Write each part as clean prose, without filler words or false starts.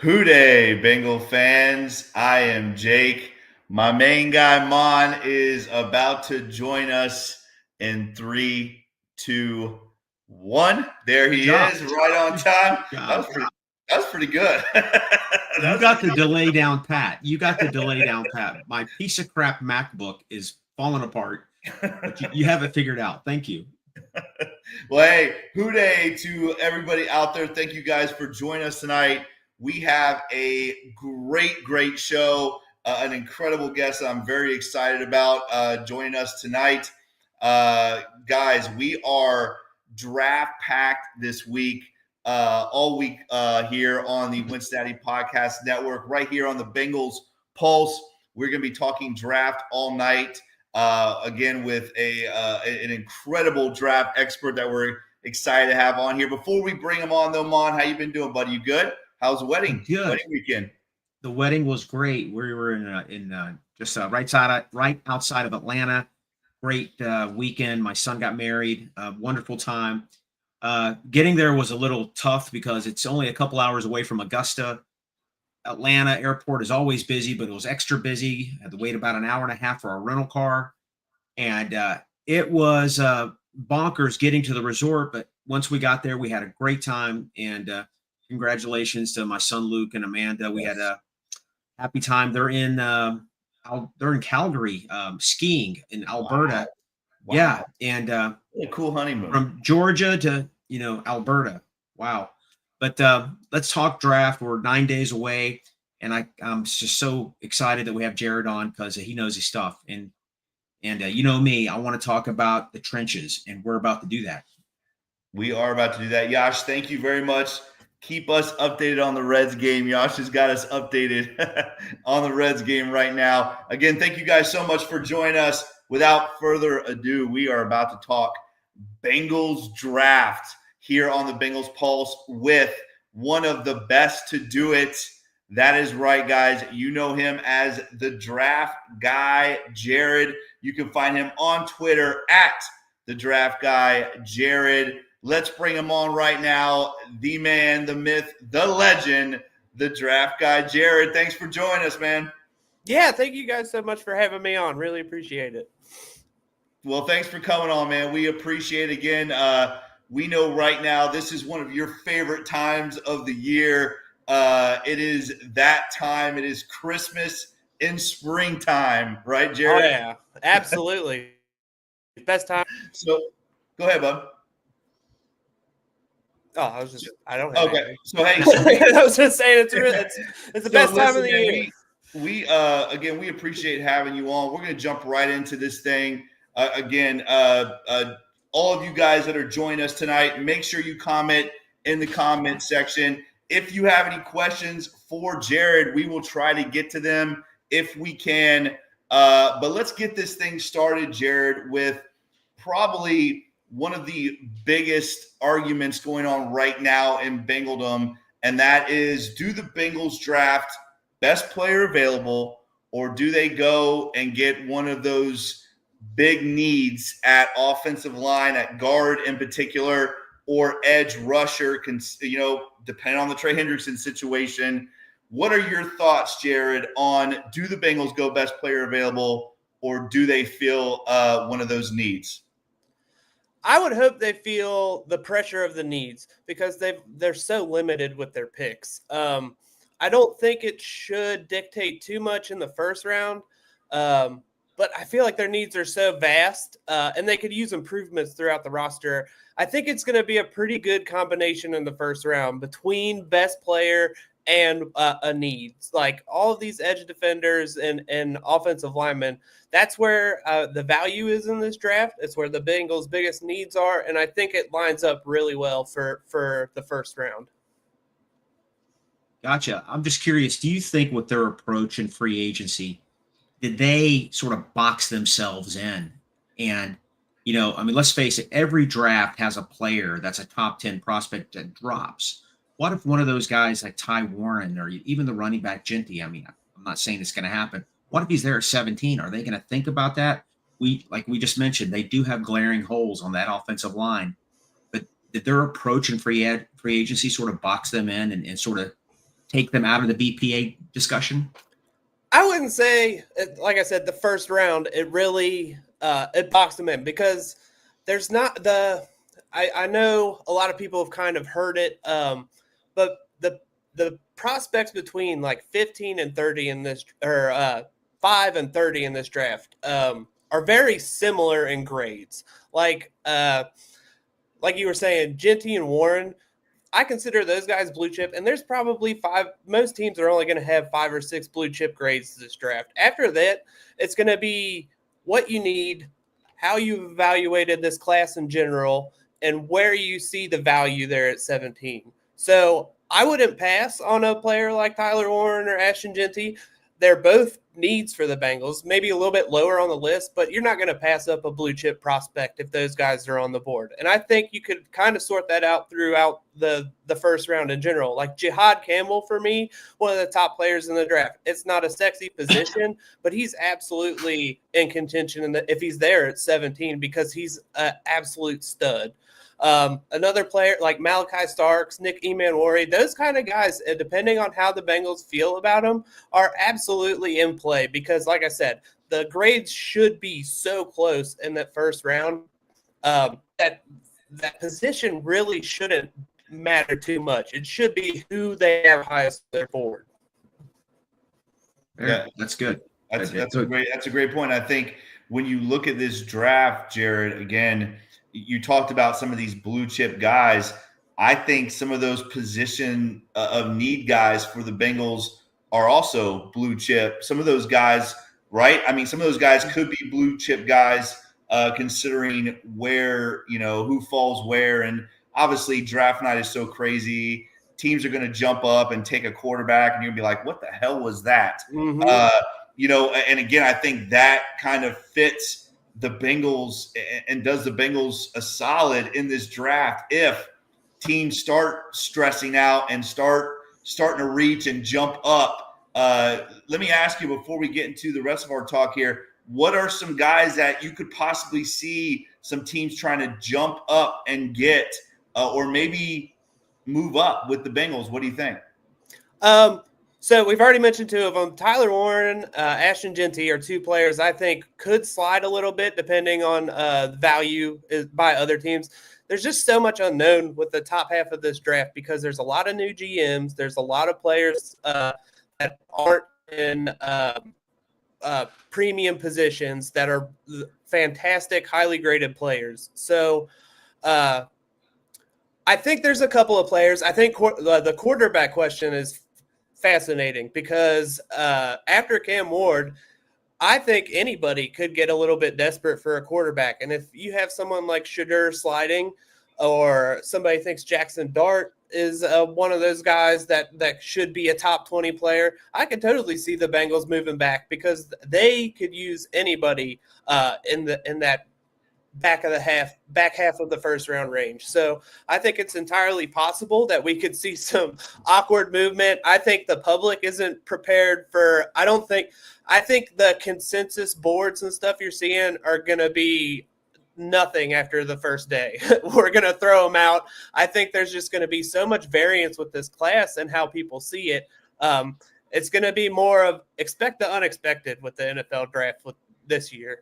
Whodey, Bengal fans. I am Jake. My main guy, Mon, is about to join us in 3, 2, 1. There Good he job. is, right on time. Good That job. was pretty good. You got the delay down pat. You got the delay down pat. My piece of crap MacBook is falling apart, but you have it figured out. Thank you. Well, hey, Whodey to everybody out there. Thank you guys for joining us tonight. We have a great show, an incredible guest that I'm very excited about joining us tonight. Guys, we are draft packed this week, all week here on the Cincinnati Podcast Network, right here on the Bengals Pulse. We're going to be talking draft all night. Again, with an incredible draft expert that we're excited to have on here. Before we bring him on, though, Mon, how you been doing, buddy? You good? How's the wedding? Good. Wedding weekend. The wedding was great. We were in just right outside of Atlanta. Great weekend. My son got married. Wonderful time. Getting there was a little tough because it's only a couple hours away from Augusta. Atlanta airport is always busy, but it was extra busy. Had to wait about an hour and a half for a rental car. And it was bonkers getting to the resort. But once we got there, we had a great time. And congratulations to my son, Luke, and Amanda. We had a happy time. They're in Calgary skiing in Alberta. Wow. Yeah. And a cool honeymoon. From Georgia to, Alberta. Wow. But let's talk draft. We're 9 days away, and I'm just so excited that we have Jared on because he knows his stuff. And you know me, I want to talk about the trenches, and we're about to do that. We are about to do that. Yash, thank you very much. Keep us updated on the Reds game. Yash has got us updated on the Reds game right now. Again, thank you guys so much for joining us. Without further ado, we are about to talk Bengals draft here on the Bengals Pulse with one of the best to do it. That is right, guys. You know him as the draft guy, Jared. You can find him on Twitter at the draft guy, Jared. Let's bring him on right now. The man, the myth, the legend, the draft guy, Jared. Thanks for joining us, man. Yeah, thank you guys so much for having me on. Really appreciate it. Well, thanks for coming on, man. We appreciate it again. We know right now this is one of your favorite times of the year. It is that time. It is Christmas in springtime, right, Jared? Oh, yeah, absolutely. Best time. So go ahead, bud. Oh, I don't have okay. anything. So, hey. I was just saying it's the best time of the year. We appreciate having you on. We're going to jump right into this thing. All of you guys that are joining us tonight, make sure you comment in the comment section. If you have any questions for Jared, we will try to get to them if we can. But let's get this thing started, Jared, with probably one of the biggest arguments going on right now in Bengaldom, and that is, do the Bengals draft best player available, or do they go and get one of those big needs at offensive line, at guard in particular, or edge rusher, depending on the Trey Hendrickson situation? What are your thoughts, Jared, on do the Bengals go best player available, or do they feel one of those needs? I would hope they feel the pressure of the needs because they're so limited with their picks. I don't think it should dictate too much in the first round, but I feel like their needs are so vast, and they could use improvements throughout the roster. I think it's going to be a pretty good combination in the first round between best player and a needs. Like all of these edge defenders and offensive linemen, that's where the value is in this draft. It's where the Bengals' biggest needs are, and I think it lines up really well for the first round. Gotcha. I'm just curious, do you think with their approach in free agency, did they sort of box themselves in? And, let's face it, every draft has a player that's a top 10 prospect that drops. What if one of those guys like Ty Warren or even the running back Genty, I'm not saying it's going to happen. What if he's there at 17? Are they going to think about that? Like we just mentioned, they do have glaring holes on that offensive line. But did their approach in free agency sort of box them in and sort of take them out of the BPA discussion? I wouldn't say, like I said, the first round, it really it boxed them in because there's not I know a lot of people have kind of heard it, but the prospects between like 15 and 30 in this, or 5 and 30 in this draft, are very similar in grades. Like you were saying, Genty and Warren, I consider those guys blue chip, and there's probably 5. Most teams are only going to have 5 or 6 blue chip grades this draft. After that, it's going to be what you need, how you evaluated this class in general, and where you see the value there at 17. So I wouldn't pass on a player like Tyler Warren or Ashton Genty. They're both needs for the Bengals, maybe a little bit lower on the list, but you're not going to pass up a blue chip prospect if those guys are on the board. And I think you could kind of sort that out throughout the first round in general. Like Jihad Campbell, for me, one of the top players in the draft. It's not a sexy position, but he's absolutely in contention if he's there at 17 because he's an absolute stud. Another player like Malachi Starks, Nick Emanwari, those kind of guys, depending on how the Bengals feel about them, are absolutely in play because, like I said, the grades should be so close in that first round that position really shouldn't matter too much. It should be who they have highest on their board. Yeah, that's good. That's a great point. I think when you look at this draft, Jared, again, you talked about some of these blue chip guys. I think some of those position of need guys for the Bengals are also blue chip. Some of those guys, right? I mean, some of those guys could be blue chip guys, considering where, who falls where. And obviously draft night is so crazy. Teams are going to jump up and take a quarterback and you'll be like, what the hell was that? Mm-hmm. And again, I think that kind of fits the Bengals and does the Bengals a solid in this draft if teams start stressing out and starting to reach and jump up. Let me ask you before we get into the rest of our talk here, what are some guys that you could possibly see some teams trying to jump up and get or maybe move up with the Bengals? What do you think? So we've already mentioned 2 of them. Tyler Warren, Ashton Genty are 2 players I think could slide a little bit depending on value by other teams. There's just so much unknown with the top half of this draft because there's a lot of new GMs. There's a lot of players that aren't in premium positions that are fantastic, highly graded players. So I think there's a couple of players. I think the quarterback question is fascinating because after Cam Ward, I think anybody could get a little bit desperate for a quarterback. And if you have someone like Shadur sliding or somebody thinks Jackson Dart is one of those guys that should be a top 20 player, I could totally see the Bengals moving back because they could use anybody in that back half of the first round range. So I think it's entirely possible that we could see some awkward movement. I think the public isn't prepared for, I think the consensus boards and stuff you're seeing are going to be nothing after the first day. We're going to throw them out. I think there's just going to be so much variance with this class and how people see it. It's going to be more of expect the unexpected with the NFL draft with this year.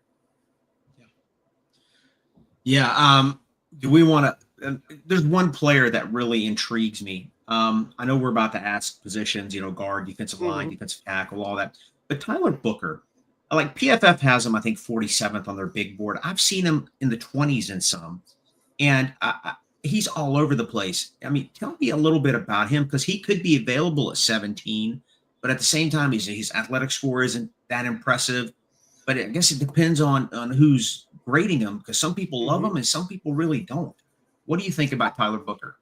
Yeah. Do we want to? There's one player that really intrigues me. I know we're about to ask positions, guard, defensive line, defensive tackle, all that. But Tyler Booker, like PFF has him, I think 47th on their big board. I've seen him in the 20s in some, and he's all over the place. I mean, tell me a little bit about him because he could be available at 17, but at the same time, his athletic score isn't that impressive. But I guess it depends on who's grading him because some people love him and some people really don't. What do you think about Tyler Booker?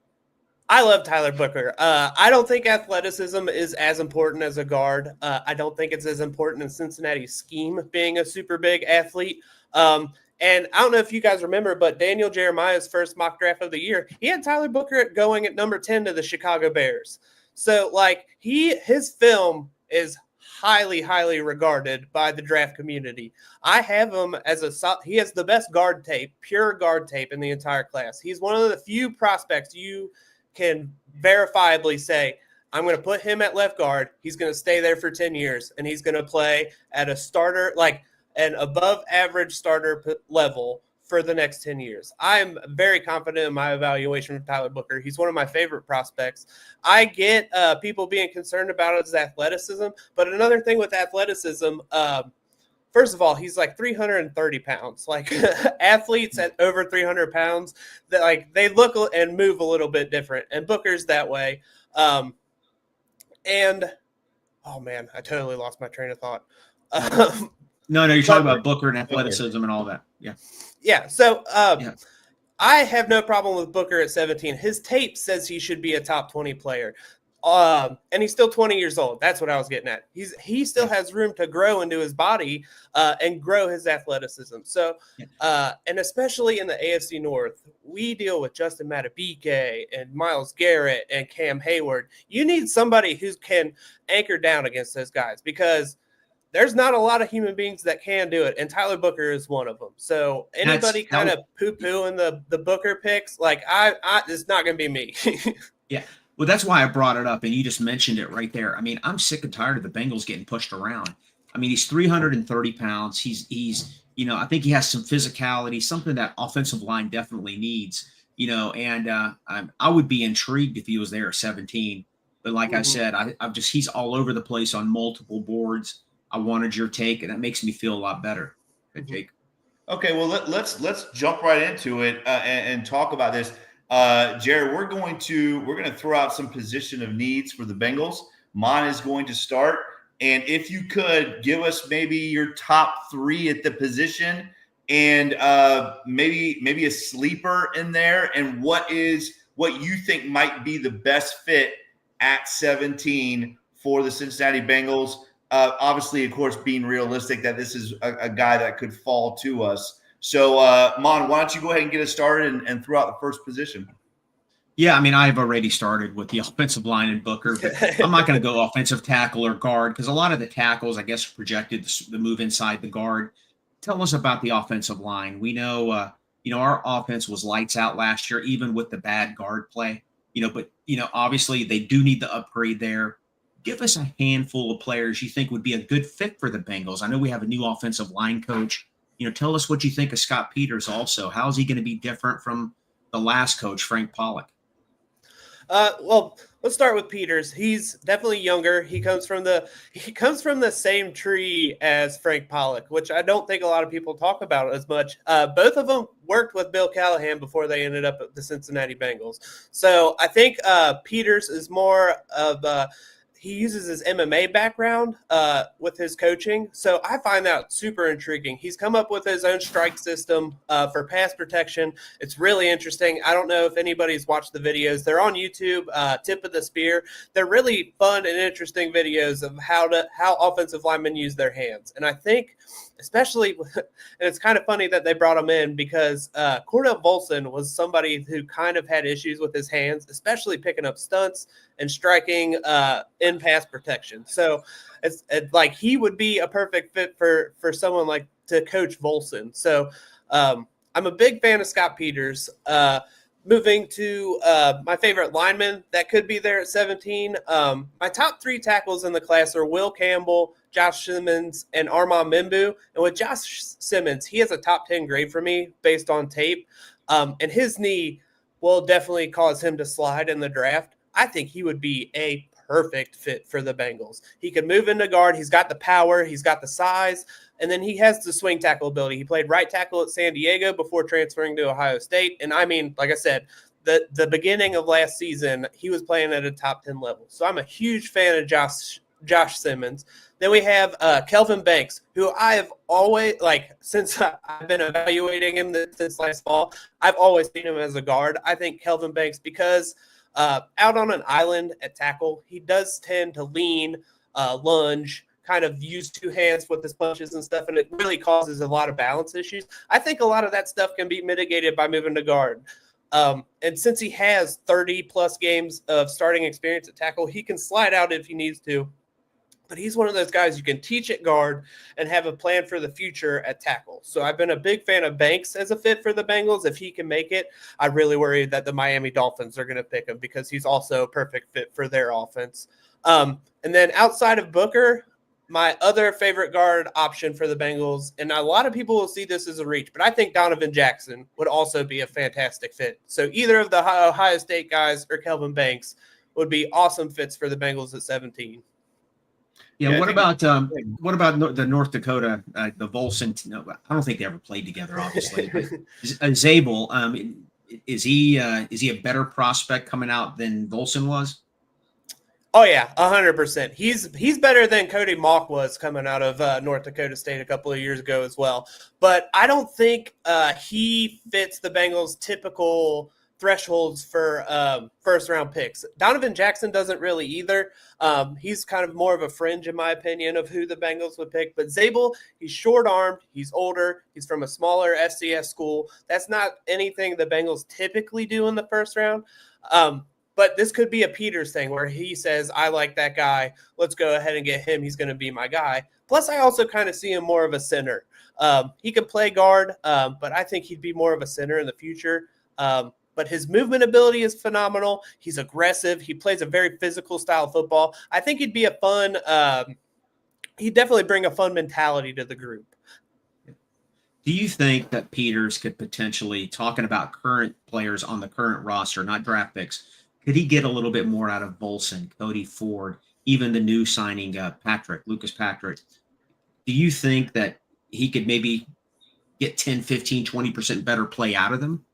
I love Tyler Booker. I don't think athleticism is as important as a guard. I don't think it's as important in Cincinnati's scheme being a super big athlete. And I don't know if you guys remember, but Daniel Jeremiah's first mock draft of the year, he had Tyler Booker going at number 10 to the Chicago Bears. So his film is highly, highly regarded by the draft community. I have him he has the best guard tape, pure guard tape in the entire class. He's one of the few prospects you can verifiably say, I'm going to put him at left guard. He's going to stay there for 10 years, and he's going to play at a starter, like an above average starter level for the next 10 years. I'm very confident in my evaluation of Tyler Booker. He's one of my favorite prospects. I get people being concerned about his athleticism, but another thing with athleticism, first of all, he's like 330 pounds. Like athletes at over 300 pounds, that like they look and move a little bit different, and Booker's that way. And oh man, I totally lost my train of thought. No, you're talking about Booker and athleticism and all that. Yeah. Yeah. So I have no problem with Booker at 17. His tape says he should be a top 20 player. And he's still 20 years old. That's what I was getting at. He still has room to grow into his body and grow his athleticism. So, and especially in the AFC North, we deal with Justin Madubuike and Myles Garrett and Cam Hayward. You need somebody who can anchor down against those guys, because there's not a lot of human beings that can do it, and Tyler Booker is one of them. So anybody kind of poo-pooing the Booker picks, like it's not going to be me. Yeah. Well, that's why I brought it up, and you just mentioned it right there. I mean, I'm sick and tired of the Bengals getting pushed around. I mean, he's 330 pounds. He's I think he has some physicality, something that offensive line definitely needs, and I would be intrigued if he was there at 17. But like I said, he's all over the place on multiple boards. I wanted your take, and that makes me feel a lot better. Good, Jake. Okay, well let's jump right into it and talk about this. Jared, we're going to throw out some position of needs for the Bengals. Mon is going to start, and if you could give us maybe your top 3 at the position, and maybe a sleeper in there, and what you think might be the best fit at 17 for the Cincinnati Bengals. Obviously, of course, being realistic that this is a guy that could fall to us. So, Mon, why don't you go ahead and get us started and throw out the first position? Yeah, I mean, I've already started with the offensive line and Booker, but I'm not going to go offensive tackle or guard, because a lot of the tackles, I guess, are projected to move inside the guard. Tell us about the offensive line. We know, our offense was lights out last year, even with the bad guard play. But obviously they do need the upgrade there. Give us a handful of players you think would be a good fit for the Bengals. I know we have a new offensive line coach. Tell us what you think of Scott Peters also. How is he going to be different from the last coach, Frank Pollock? Well, let's start with Peters. He's definitely younger. He comes from the same tree as Frank Pollock, which I don't think a lot of people talk about as much. Both of them worked with Bill Callahan before they ended up at the Cincinnati Bengals. So I think Peters is more of he uses his MMA background with his coaching. So I find that super intriguing. He's come up with his own strike system for pass protection. It's really interesting. I don't know if anybody's watched the videos. They're on YouTube, Tip of the Spear. They're really fun and interesting videos of how offensive linemen use their hands. And I think especially, and it's kind of funny that they brought him in, because Cordell Volson was somebody who kind of had issues with his hands, especially picking up stunts and striking in pass protection. So it's like he would be a perfect fit for someone like to coach Volson. So I'm a big fan of Scott Peters. Moving to my favorite lineman that could be there at 17. My top 3 tackles in the class are Will Campbell, Josh Simmons, and Armand Mimbu. And with Josh Simmons, he has a top 10 grade for me based on tape. And his knee will definitely cause him to slide in the draft. I think he would be a perfect fit for the Bengals. He can move into guard. He's got the power. He's got the size. And then he has the swing tackle ability. He played right tackle at San Diego before transferring to Ohio State. And I mean, like I said, the beginning of last season, he was playing at a top 10 level. So I'm a huge fan of Josh Simmons. Then we have Kelvin Banks, who I have always, since I've been evaluating him since last fall, I've always seen him as a guard. I think Kelvin Banks, because out on an island at tackle, he does tend to lean, lunge, kind of use 2 hands with his punches and stuff, and it really causes a lot of balance issues. I think a lot of that stuff can be mitigated by moving to guard. And since he has 30-plus games of starting experience at tackle, he can slide out if he needs to. but he's one of those guys you can teach at guard and have a plan for the future at tackle. So I've been a big fan of Banks as a fit for the Bengals. If he can make it, I really worry that the Miami Dolphins are going to pick him because he's also a perfect fit for their offense. And then outside of Booker, my other favorite guard option for the Bengals, and a lot of people will see this as a reach, but I think Donovan Jackson would also be a fantastic fit. So either of the Ohio State guys or Kelvin Banks would be awesome fits for the Bengals at 17. Yeah. What about the North Dakota, the Volson? No, I don't think they ever played together, obviously. But Zabel, is he a better prospect coming out than Volson was? Oh yeah, 100%. He's better than Cody Mauch was coming out of North Dakota State a couple of years ago as well. But I don't think he fits the Bengals' typical thresholds for first-round picks. Donovan Jackson doesn't really either. He's kind of more of a fringe, in my opinion, of who the Bengals would pick. But Zabel, he's short-armed, he's older, he's from a smaller SCS school. That's not anything the Bengals typically do in the first round. But this could be a Peters thing where he says, I like that guy. Let's go ahead and get him. He's going to be my guy. Plus, I also kind of see him more of a center. He can play guard, but I think he'd be more of a center in the future. But his movement ability is phenomenal. He's aggressive. He plays a very physical style of football. I think he'd be a fun he'd definitely bring a fun mentality to the group. Do you think that Peters could potentially, talking about current players on the current roster, not draft picks, could he get a little bit more out of Volson, Cody Ford, even the new signing, Lucas Patrick? Do you think that he could maybe get 10, 15, 20% better play out of them?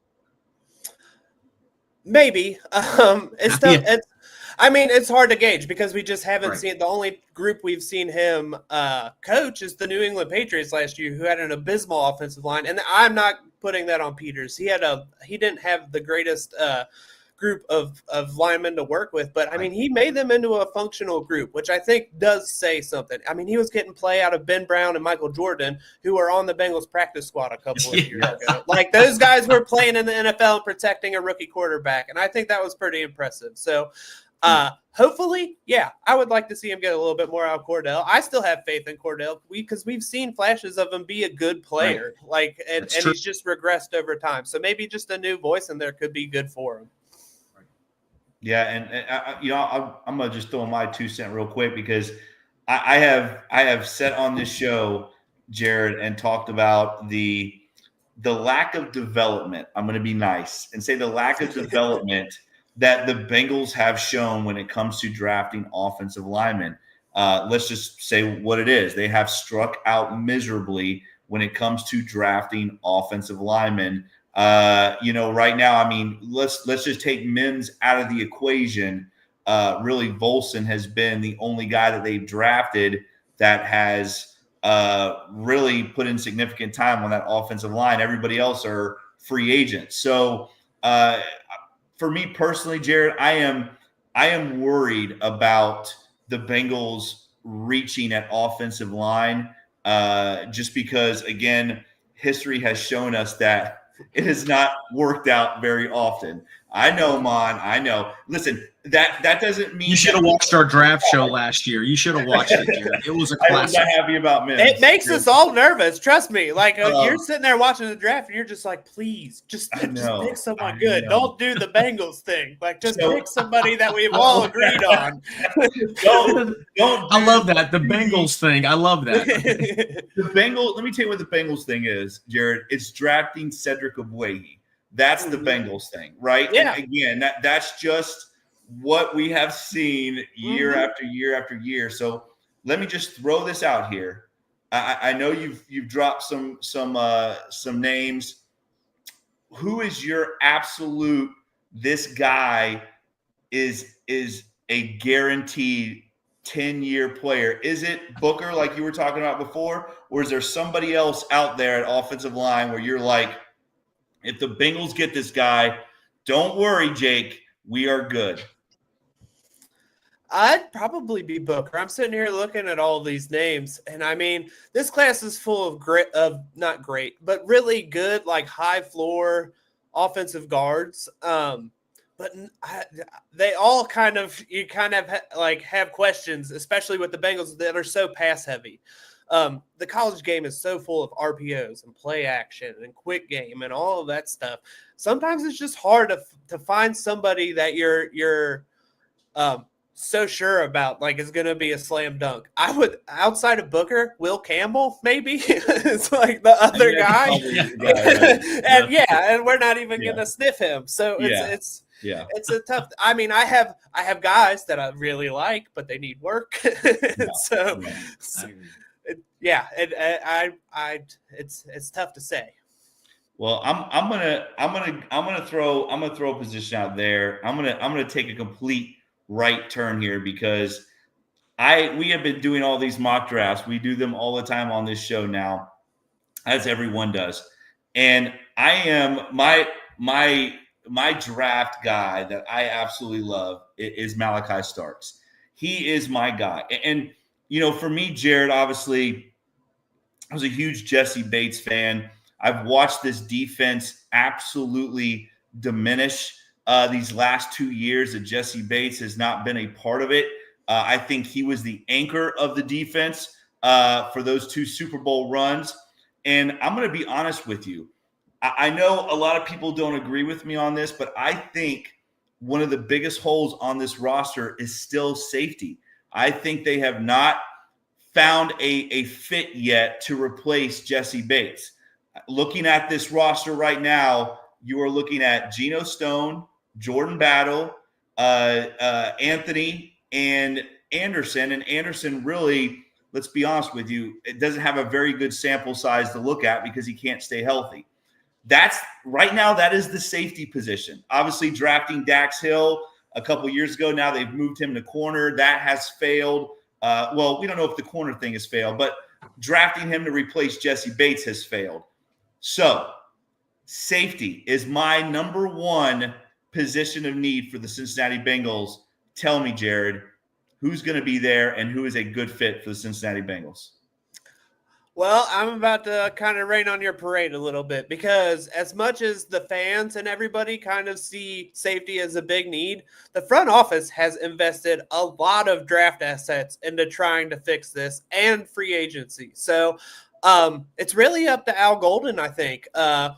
Maybe. It's tough. It's hard to gauge because we just haven't seen – the only group we've seen him coach is the New England Patriots last year, who had an abysmal offensive line. And I'm not putting that on Peters. He didn't have the greatest group of linemen to work with, but I mean, he made them into a functional group, which I think does say something. I mean, he was getting play out of Ben Brown and Michael Jordan, who were on the Bengals practice squad a couple of years ago. Like, those guys were playing in the NFL and protecting a rookie quarterback, and I think that was pretty impressive. So hopefully, I would like to see him get a little bit more out of Cordell. I still have faith in Cordell because we've seen flashes of him be a good player, and he's just regressed over time. So maybe just a new voice in there could be good for him. Yeah, and I'm gonna just throw my 2 cents real quick because I have said on this show, Jared, and talked about the lack of development. I'm gonna be nice and say the lack of development that the Bengals have shown when it comes to drafting offensive linemen. Let's just say what it is. They have struck out miserably when it comes to drafting offensive linemen. Right now, I mean, let's just take Mims out of the equation. Really, Volson has been the only guy that they've drafted that has really put in significant time on that offensive line. Everybody else are free agents. So for me personally, Jared, I am worried about the Bengals reaching at offensive line just because, again, history has shown us that it has not worked out very often. I know, Mon. I know. Listen, that doesn't mean you should have watched our draft show last year. You should have watched it, Jared. It was a classic. I was not happy about Mims. It makes us all nervous. Trust me. Like you're sitting there watching the draft, and you're just like, please, just pick someone good. Don't do the Bengals thing. Like, just pick somebody that we've all agreed on. Don't. I love that, the Bengals thing. I love that. The Bengals. Let me tell you what the Bengals thing is, Jared. It's drafting Cedric Whodey. That's the Bengals thing, right? Yeah. And again, that's just what we have seen year after year after year. So let me just throw this out here. I know you've dropped some names. Who is your absolute? This guy is a guaranteed 10-year player. Is it Booker, like you were talking about before, or is there somebody else out there at offensive line where you're like, if the Bengals get this guy, don't worry, Jake, we are good? I'd probably be Booker. I'm sitting here looking at all these names, and I mean, this class is full of not great, but really good, like high floor offensive guards. but they all you have questions, especially with the Bengals that are so pass heavy. The college game is so full of RPOs and play action and quick game and all of that stuff. Sometimes it's just hard to find somebody that you're so sure about, like is going to be a slam dunk. I would, outside of Booker, Will Campbell, maybe it's like the other guy. Right? And we're not even going to sniff him. So it's a tough. I mean, I have guys that I really like, but they need work. It's tough to say. Well, I'm gonna throw a position out there. I'm gonna take a complete right turn here because we have been doing all these mock drafts. We do them all the time on this show now, as everyone does. And I am my draft guy that I absolutely love is Malachi Starks. He is my guy. And for me, Jared, obviously, I was a huge Jesse Bates fan. I've watched this defense absolutely diminish these last 2 years that Jesse Bates has not been a part of it. I think he was the anchor of the defense for those 2 Super Bowl runs. And I'm going to be honest with you. I know a lot of people don't agree with me on this, but I think one of the biggest holes on this roster is still safety. I think they have not found a fit yet to replace Jesse Bates. Looking at this roster right now, you are looking at Geno Stone, Jordan Battle, Anthony, and Anderson. And Anderson really, let's be honest with you, it doesn't have a very good sample size to look at because he can't stay healthy. That's right now, that is the safety position. Obviously, drafting Dax Hill a couple years ago, now they've moved him to corner. That has failed. Well, we don't know if the corner thing has failed, but drafting him to replace Jesse Bates has failed. So safety is my number one position of need for the Cincinnati Bengals. Tell me, Jared, who's going to be there and who is a good fit for the Cincinnati Bengals? Well, I'm about to kind of rain on your parade a little bit because as much as the fans and everybody kind of see safety as a big need, the front office has invested a lot of draft assets into trying to fix this and free agency. So it's really up to Al Golden, I think, how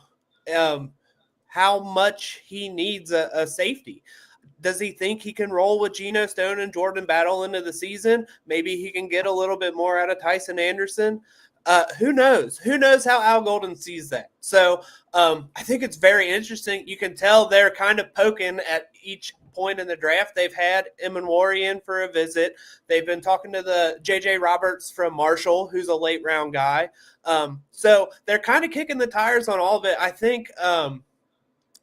much he needs a safety. Does he think he can roll with Geno Stone and Jordan Battle into the season? Maybe he can get a little bit more out of Tyson Anderson. Who knows? Who knows how Al Golden sees that? So I think it's very interesting. You can tell they're kind of poking at each point in the draft. They've had Emanwari in for a visit. They've been talking to the J.J. Roberts from Marshall, who's a late round guy. So they're kind of kicking the tires on all of it. I think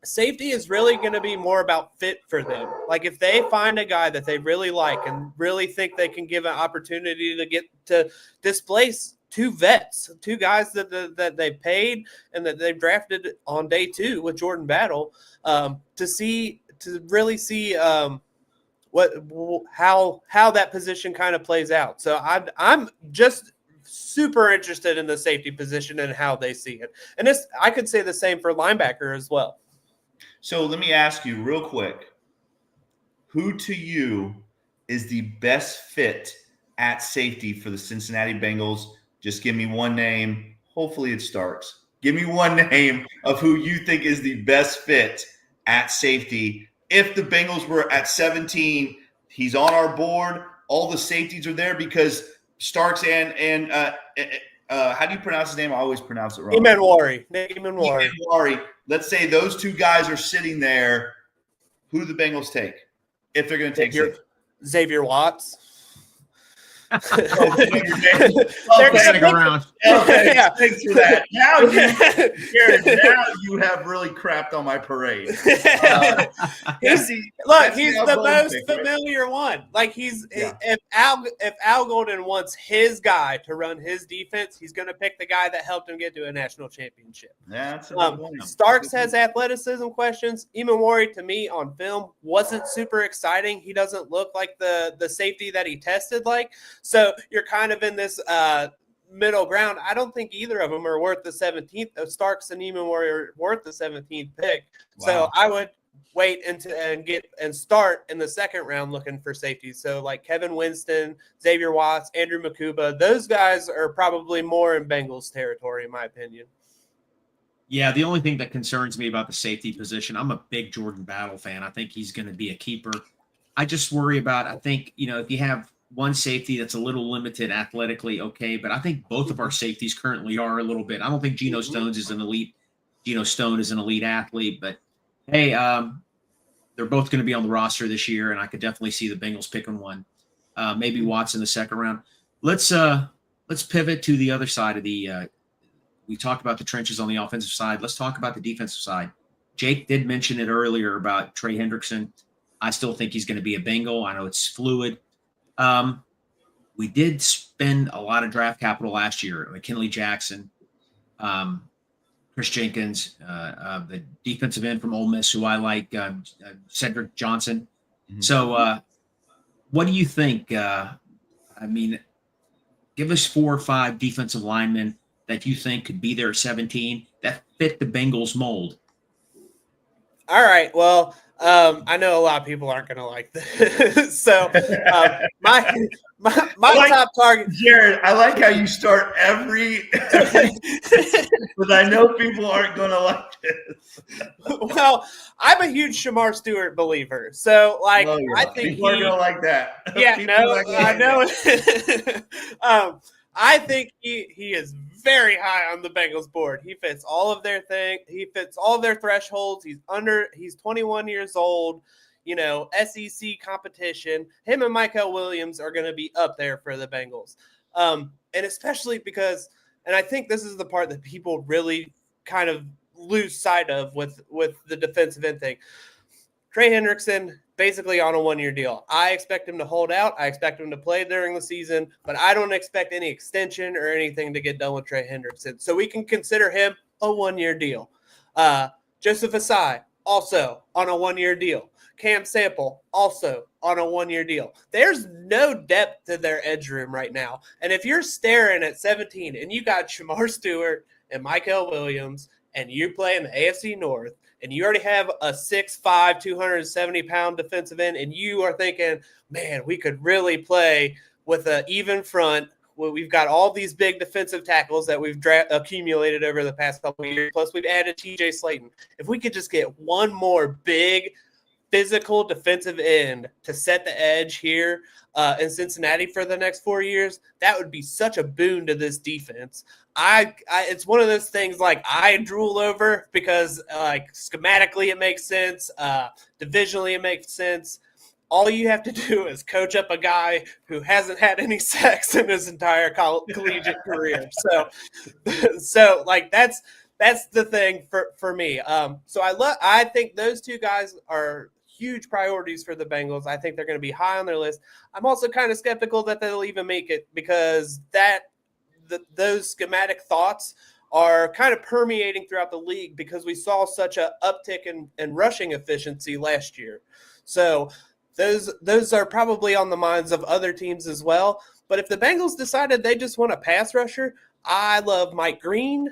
safety is really going to be more about fit for them. Like if they find a guy that they really like and really think they can give an opportunity to get to displace 2 vets, 2 guys that they paid and that they've drafted on day 2 with Jordan Battle, to really see how that position kind of plays out. So I'm just super interested in the safety position and how they see it. And I could say the same for linebacker as well. So let me ask you real quick, who to you is the best fit at safety for the Cincinnati Bengals? Just give me one name. Hopefully it starts. Give me one name of who you think is the best fit at safety. If the Bengals were at 17, he's on our board. All the safeties are there because Starks and how do you pronounce his name? I always pronounce it wrong. Emanwari. Let's say those 2 guys are sitting there. Who do the Bengals take if they're going to take Xavier Watts? They're around. Okay, yeah. Thanks for that. Now you have really crapped on my parade. He's the most familiar one. Like if Al Golden wants his guy to run his defense, he's going to pick the guy that helped him get to a national championship. That's Starks has athleticism questions. Emanwari, to me, on film, wasn't super exciting. He doesn't look like the safety that he tested like. So you're kind of in this middle ground. I don't think either of them are worth the 17th. Starks and Emanwari are worth the 17th pick. Wow. So wait and start in the second round looking for safety. So like Kevin Winston, Xavier Watts, Andrew Makuba, those guys are probably more in Bengals territory, in my opinion. Yeah, the only thing that concerns me about the safety position, I'm a big Jordan Battle fan. I think he's going to be a keeper. I just worry about, I think, if you have one safety that's a little limited athletically, okay, but I think both of our safeties currently are a little bit. I don't think Geno Stone is an elite athlete, but hey, they're both going to be on the roster this year, and I could definitely see the Bengals picking one. Maybe Watts in the second round. Let's pivot to the other side of the we talked about the trenches on the offensive side. Let's talk about the defensive side. Jake did mention it earlier about Trey Hendrickson. I still think he's going to be a Bengal. I know it's fluid. We did spend a lot of draft capital last year. McKinley Jackson, Chris Jenkins, the defensive end from Ole Miss, who I like, Cedric Johnson. Mm-hmm. So what do you think? Give us 4 or 5 defensive linemen that you think could be there at 17 that fit the Bengals mold. All right. Well, I know a lot of people aren't going to like this. So my top target. Jared, I like how you start every but I know people aren't going to like this. Well, I'm a huge Shamar Stewart believer. So, I think people are going to like that. Yeah, I know. I think he is very high on the Bengals board. He fits all of their He fits all of their thresholds. He's 21 years old. SEC competition. Him and Michael Williams are going to be up there for the Bengals. And especially because, and I think this is the part that people really kind of lose sight of with the defensive end thing. Trey Hendrickson, basically on a 1-year deal. I expect him to hold out. I expect him to play during the season, but I don't expect any extension or anything to get done with Trey Hendrickson. So we can consider him a 1-year deal. Joseph Asai, also on a 1-year deal. Cam Sample, also on a 1-year deal. There's no depth to their edge room right now. And if you're staring at 17 and you got Shamar Stewart and Michael Williams and you play in the AFC North, and you already have a 6'5", 270-pound defensive end, and you are thinking, man, we could really play with an even front. Well, we've got all these big defensive tackles that we've accumulated over the past couple of years, plus we've added TJ Slayton. If we could just get one more big physical defensive end to set the edge here in Cincinnati for the next 4 years, that would be such a boon to this defense. It's one of those things I drool over because schematically it makes sense, divisionally it makes sense. All you have to do is coach up a guy who hasn't had any sacks in his entire collegiate career. So that's the thing for me. So I think those two guys are huge priorities for the Bengals. I think they're going to be high on their list. I'm also kind of skeptical that they'll even make it because those schematic thoughts are kind of permeating throughout the league because we saw such an uptick in rushing efficiency last year. So those are probably on the minds of other teams as well. But if the Bengals decided they just want a pass rusher, I love Mike Green.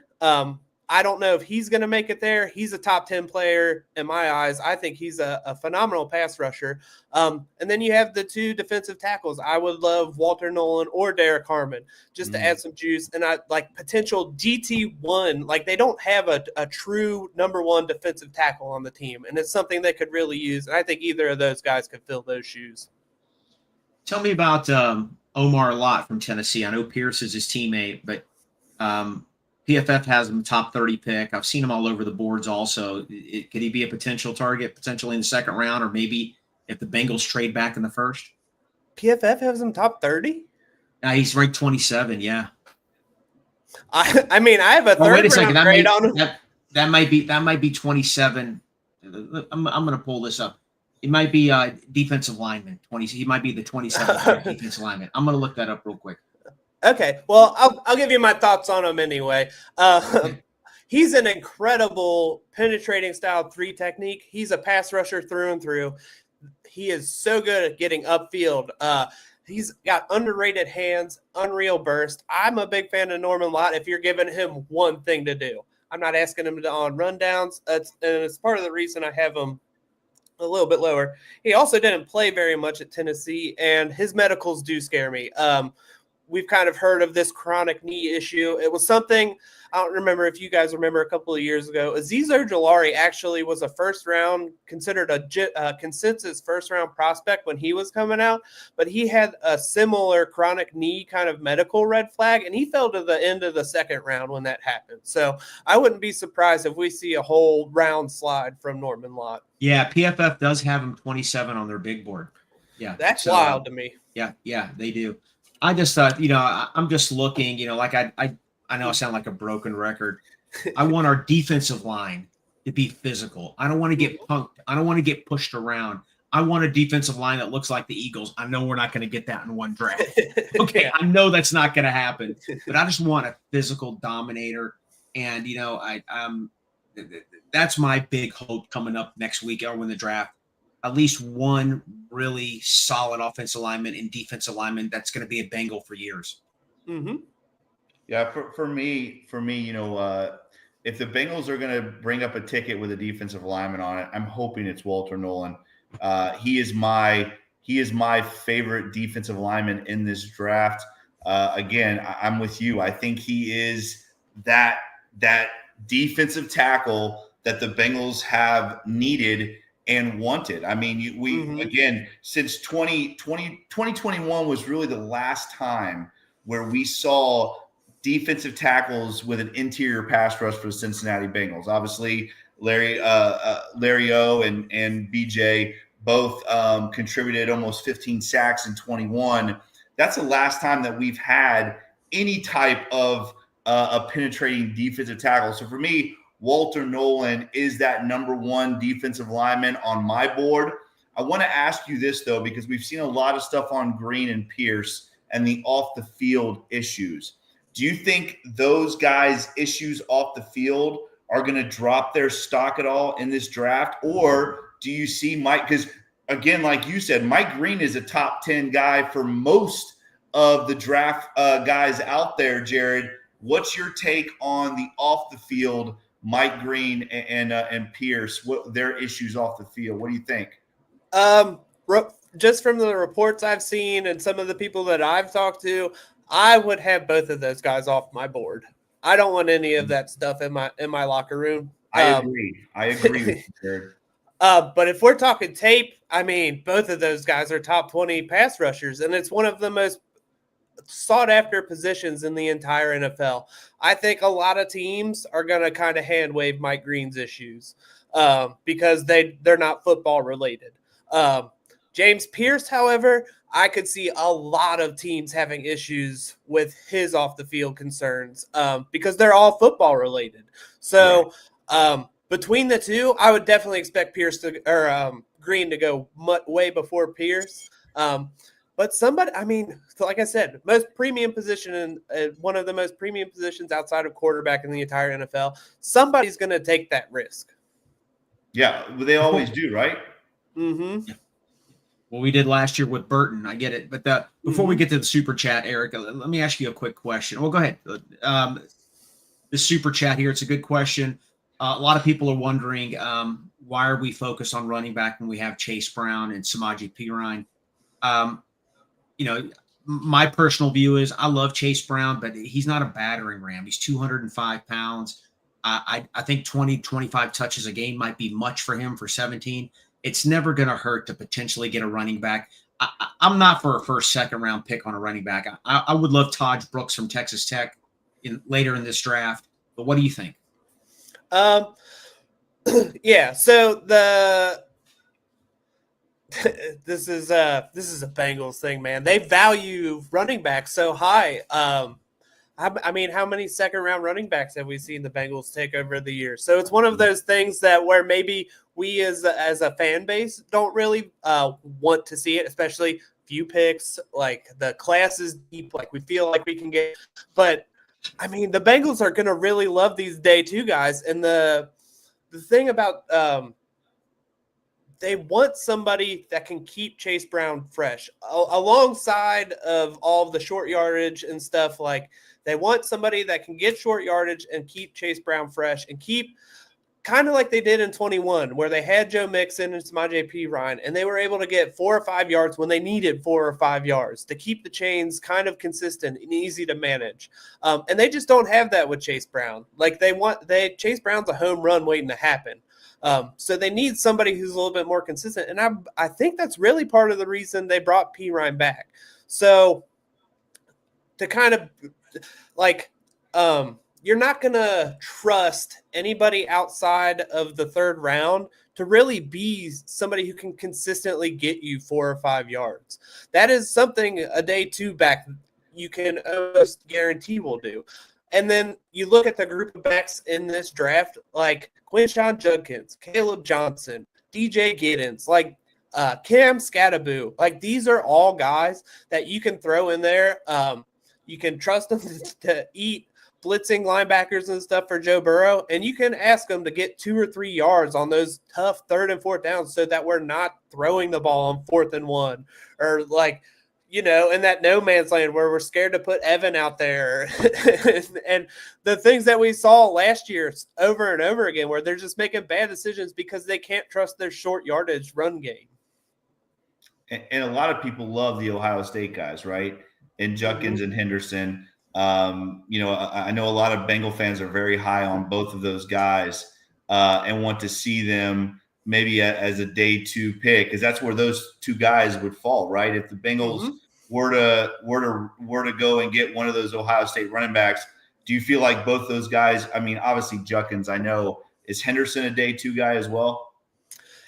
I don't know if he's going to make it there. He's a top 10 player in my eyes. I think he's a phenomenal pass rusher. And then you have the 2 defensive tackles. I would love Walter Nolan or Derek Harmon just to add some juice. And I like potential DT1. They don't have a true number 1 defensive tackle on the team. And it's something they could really use. And I think either of those guys could fill those shoes. Tell me about Omar Lott from Tennessee. I know Pierce is his teammate, but PFF has him top 30 pick. I've seen him all over the boards also. Could he be a potential target, potentially in the second round, or maybe if the Bengals trade back in the first? PFF has him top 30? He's ranked 27, yeah. I have a third round grade on him. That might be 27. I'm going to pull this up. It might be defensive lineman. He might be the 27th defensive lineman. I'm going to look that up real quick. Okay, well, I'll give you my thoughts on him anyway. He's an incredible penetrating style 3 technique. He's a pass rusher through and through. He is so good at getting upfield. He's got underrated hands, unreal burst. I'm a big fan of Norman Lott if you're giving him one thing to do. I'm not asking him to on rundowns. And it's part of the reason I have him a little bit lower. He also didn't play very much at Tennessee, and his medicals do scare me. We've kind of heard of this chronic knee issue. It was something, I don't remember if you guys remember a couple of years ago, Azeez Ojulari actually was a considered a consensus first-round prospect when he was coming out, but he had a similar chronic knee kind of medical red flag, and he fell to the end of the second round when that happened. So I wouldn't be surprised if we see a whole round slide from Norman Lott. Yeah, PFF does have him 27 on their big board. Yeah. That's wild to me. Yeah, they do. I just thought, I'm just looking, like I know I sound like a broken record. I want our defensive line to be physical. I don't want to get punked. I don't want to get pushed around. I want a defensive line that looks like the Eagles. I know we're not going to get that in one draft. Okay, yeah. I know that's not going to happen, but I just want a physical dominator. And, that's my big hope coming up next week or when the draft. At least one really solid offensive lineman and defensive lineman that's going to be a Bengal for years. Mm-hmm. Yeah, for me, if the Bengals are going to bring up a ticket with a defensive lineman on it, I'm hoping it's Walter Nolan. He is my favorite defensive lineman in this draft. Again, I'm with you. I think he is that defensive tackle that the Bengals have needed and wanted. I mean, again, since 2021 was really the last time where we saw defensive tackles with an interior pass rush for the Cincinnati Bengals. Obviously, Larry O and BJ both contributed almost 15 sacks in 21. That's the last time that we've had any type of a penetrating defensive tackle. So for me, Walter Nolan is that number one defensive lineman on my board. I want to ask you this, though, because we've seen a lot of stuff on Green and Pierce and the off-the-field issues. Do you think those guys' issues off the field are going to drop their stock at all in this draft? Or do you see Mike – because, again, like you said, Mike Green is a top 10 guy for most of the draft guys out there, Jared. What's your take on the off-the-field Mike Green and Pierce, what their issues off the field? What do you think? Just from the reports I've seen and some of the people that I've talked to, I would have both of those guys off my board. I don't want any of that stuff in my locker room. I agree with you, Jared. But if we're talking tape, I mean, both of those guys are top 20 pass rushers, and it's one of the most sought after positions in the entire NFL. I think a lot of teams are going to kind of hand wave Mike Green's issues because they're not football related. James Pierce, however, I could see a lot of teams having issues with his off the field concerns because they're all football related. So between the two, I would definitely expect Green to go way before Pierce. But somebody, I mean, like I said, most premium position and one of the most premium positions outside of quarterback in the entire NFL, somebody's going to take that risk. Yeah, they always do, right? Mm-hmm. Yeah. Well, we did last year with Burton. I get it. But before we get to the super chat, Eric, let me ask you a quick question. Well, go ahead. The super chat here, it's a good question. A lot of people are wondering why are we focused on running back when we have Chase Brown and Samaje Perine? My personal view is I love Chase Brown, but he's not a battering ram. He's 205 pounds. I think 20, 25 touches a game might be much for him for 17. It's never going to hurt to potentially get a running back. I'm not for a first, second round pick on a running back. I would love Taj Brooks from Texas Tech later in this draft. But what do you think? Yeah. So this is a Bengals thing, man. They value running backs so high. I mean, how many second round running backs have we seen the Bengals take over the years? So it's one of those things that where maybe we as a fan base don't really want to see it, especially few picks. Like the class is deep, like we feel like we can get. But I mean, the Bengals are going to really love these day two guys, and the thing about they want somebody that can keep Chase Brown fresh alongside of all of the short yardage and stuff. Like they want somebody that can get short yardage and keep Chase Brown fresh and keep kind of like they did in 21, where they had Joe Mixon and Samaje Perine, and they were able to get 4 or 5 yards when they needed 4 or 5 yards to keep the chains kind of consistent and easy to manage. And they just don't have that with Chase Brown. Like Chase Brown's a home run waiting to happen. So they need somebody who's a little bit more consistent. And I think that's really part of the reason they brought Perine back. So to kind of like, you're not going to trust anybody outside of the third round to really be somebody who can consistently get you 4 or 5 yards. That is something a day 2 back you can almost guarantee will do. And then you look at the group of backs in this draft, like Quinshon Judkins, Caleb Johnson, DJ Giddens, like Cam Scattaboo. Like, these are all guys that you can throw in there. You can trust them to eat blitzing linebackers and stuff for Joe Burrow, and you can ask them to get 2 or 3 yards on those tough 3rd and 4th downs so that we're not throwing the ball on 4th and 1, or like, you know, in that no man's land where we're scared to put Evan out there. And the things that we saw last year over and over again, where they're just making bad decisions because they can't trust their short yardage run game. And a lot of people love the Ohio State guys, right? And Judkins and Henderson. You know, I know a lot of Bengal fans are very high on both of those guys and want to see them maybe as a day 2 pick, because that's where those 2 guys would fall, right? If the Bengals were to go and get one of those Ohio State running backs, do you feel like both those guys? I mean, obviously Judkins, I know, is Henderson a day 2 guy as well?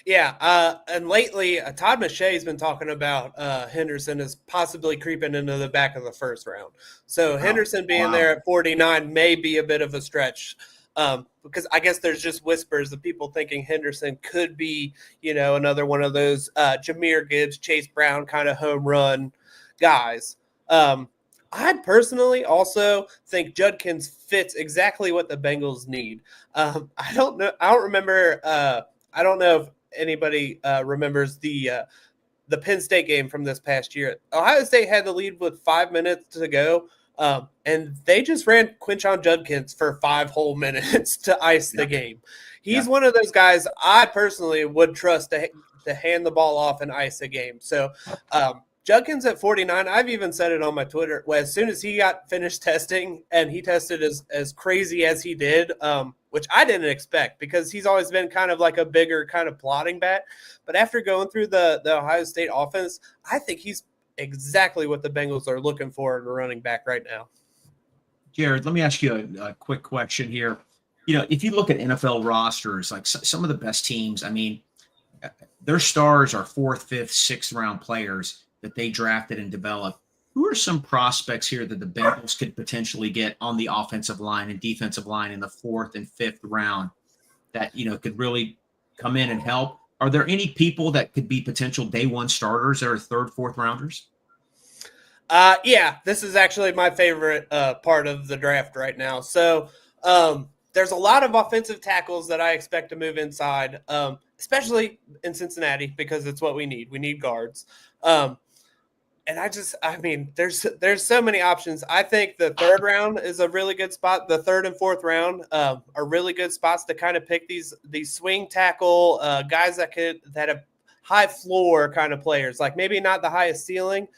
Yeah, and lately Todd McShay has been talking about Henderson as possibly creeping into the back of the 1st round. So Henderson being there at 49 may be a bit of a stretch, because I guess there's just whispers of people thinking Henderson could be, you know, another one of those Jahmyr Gibbs, Chase Brown kind of home run guys. I personally also think Judkins fits exactly what the Bengals need. I don't know if anybody remembers the Penn State game from this past year. Ohio State had the lead with 5 minutes to go, and they just ran Quinshon Judkins for 5 whole minutes to ice the game. He's one of those guys I personally would trust to hand the ball off and ice a game. So Judkins at 49, I've even said it on my Twitter, as soon as he got finished testing and he tested as crazy as he did, which I didn't expect because he's always been kind of like a bigger kind of plotting back. But after going through the Ohio State offense, I think he's exactly what the Bengals are looking for in a running back right now. Jared, let me ask you a quick question here. You know, if you look at NFL rosters, like some of the best teams, I mean, their stars are 4th, 5th, 6th round players that they drafted and developed. Who are some prospects here that the Bengals could potentially get on the offensive line and defensive line in the 4th and 5th round that, you know, could really come in and help? Are there any people that could be potential day 1 starters that are 3rd, 4th rounders? Yeah, this is actually my favorite part of the draft right now. So there's a lot of offensive tackles that I expect to move inside, especially in Cincinnati, because it's what we need. We need guards. And I mean, there's so many options. I think the 3rd round is a really good spot. The 3rd and 4th round are really good spots to kind of pick these swing tackle guys that have high floor kind of players, like maybe not the highest ceiling.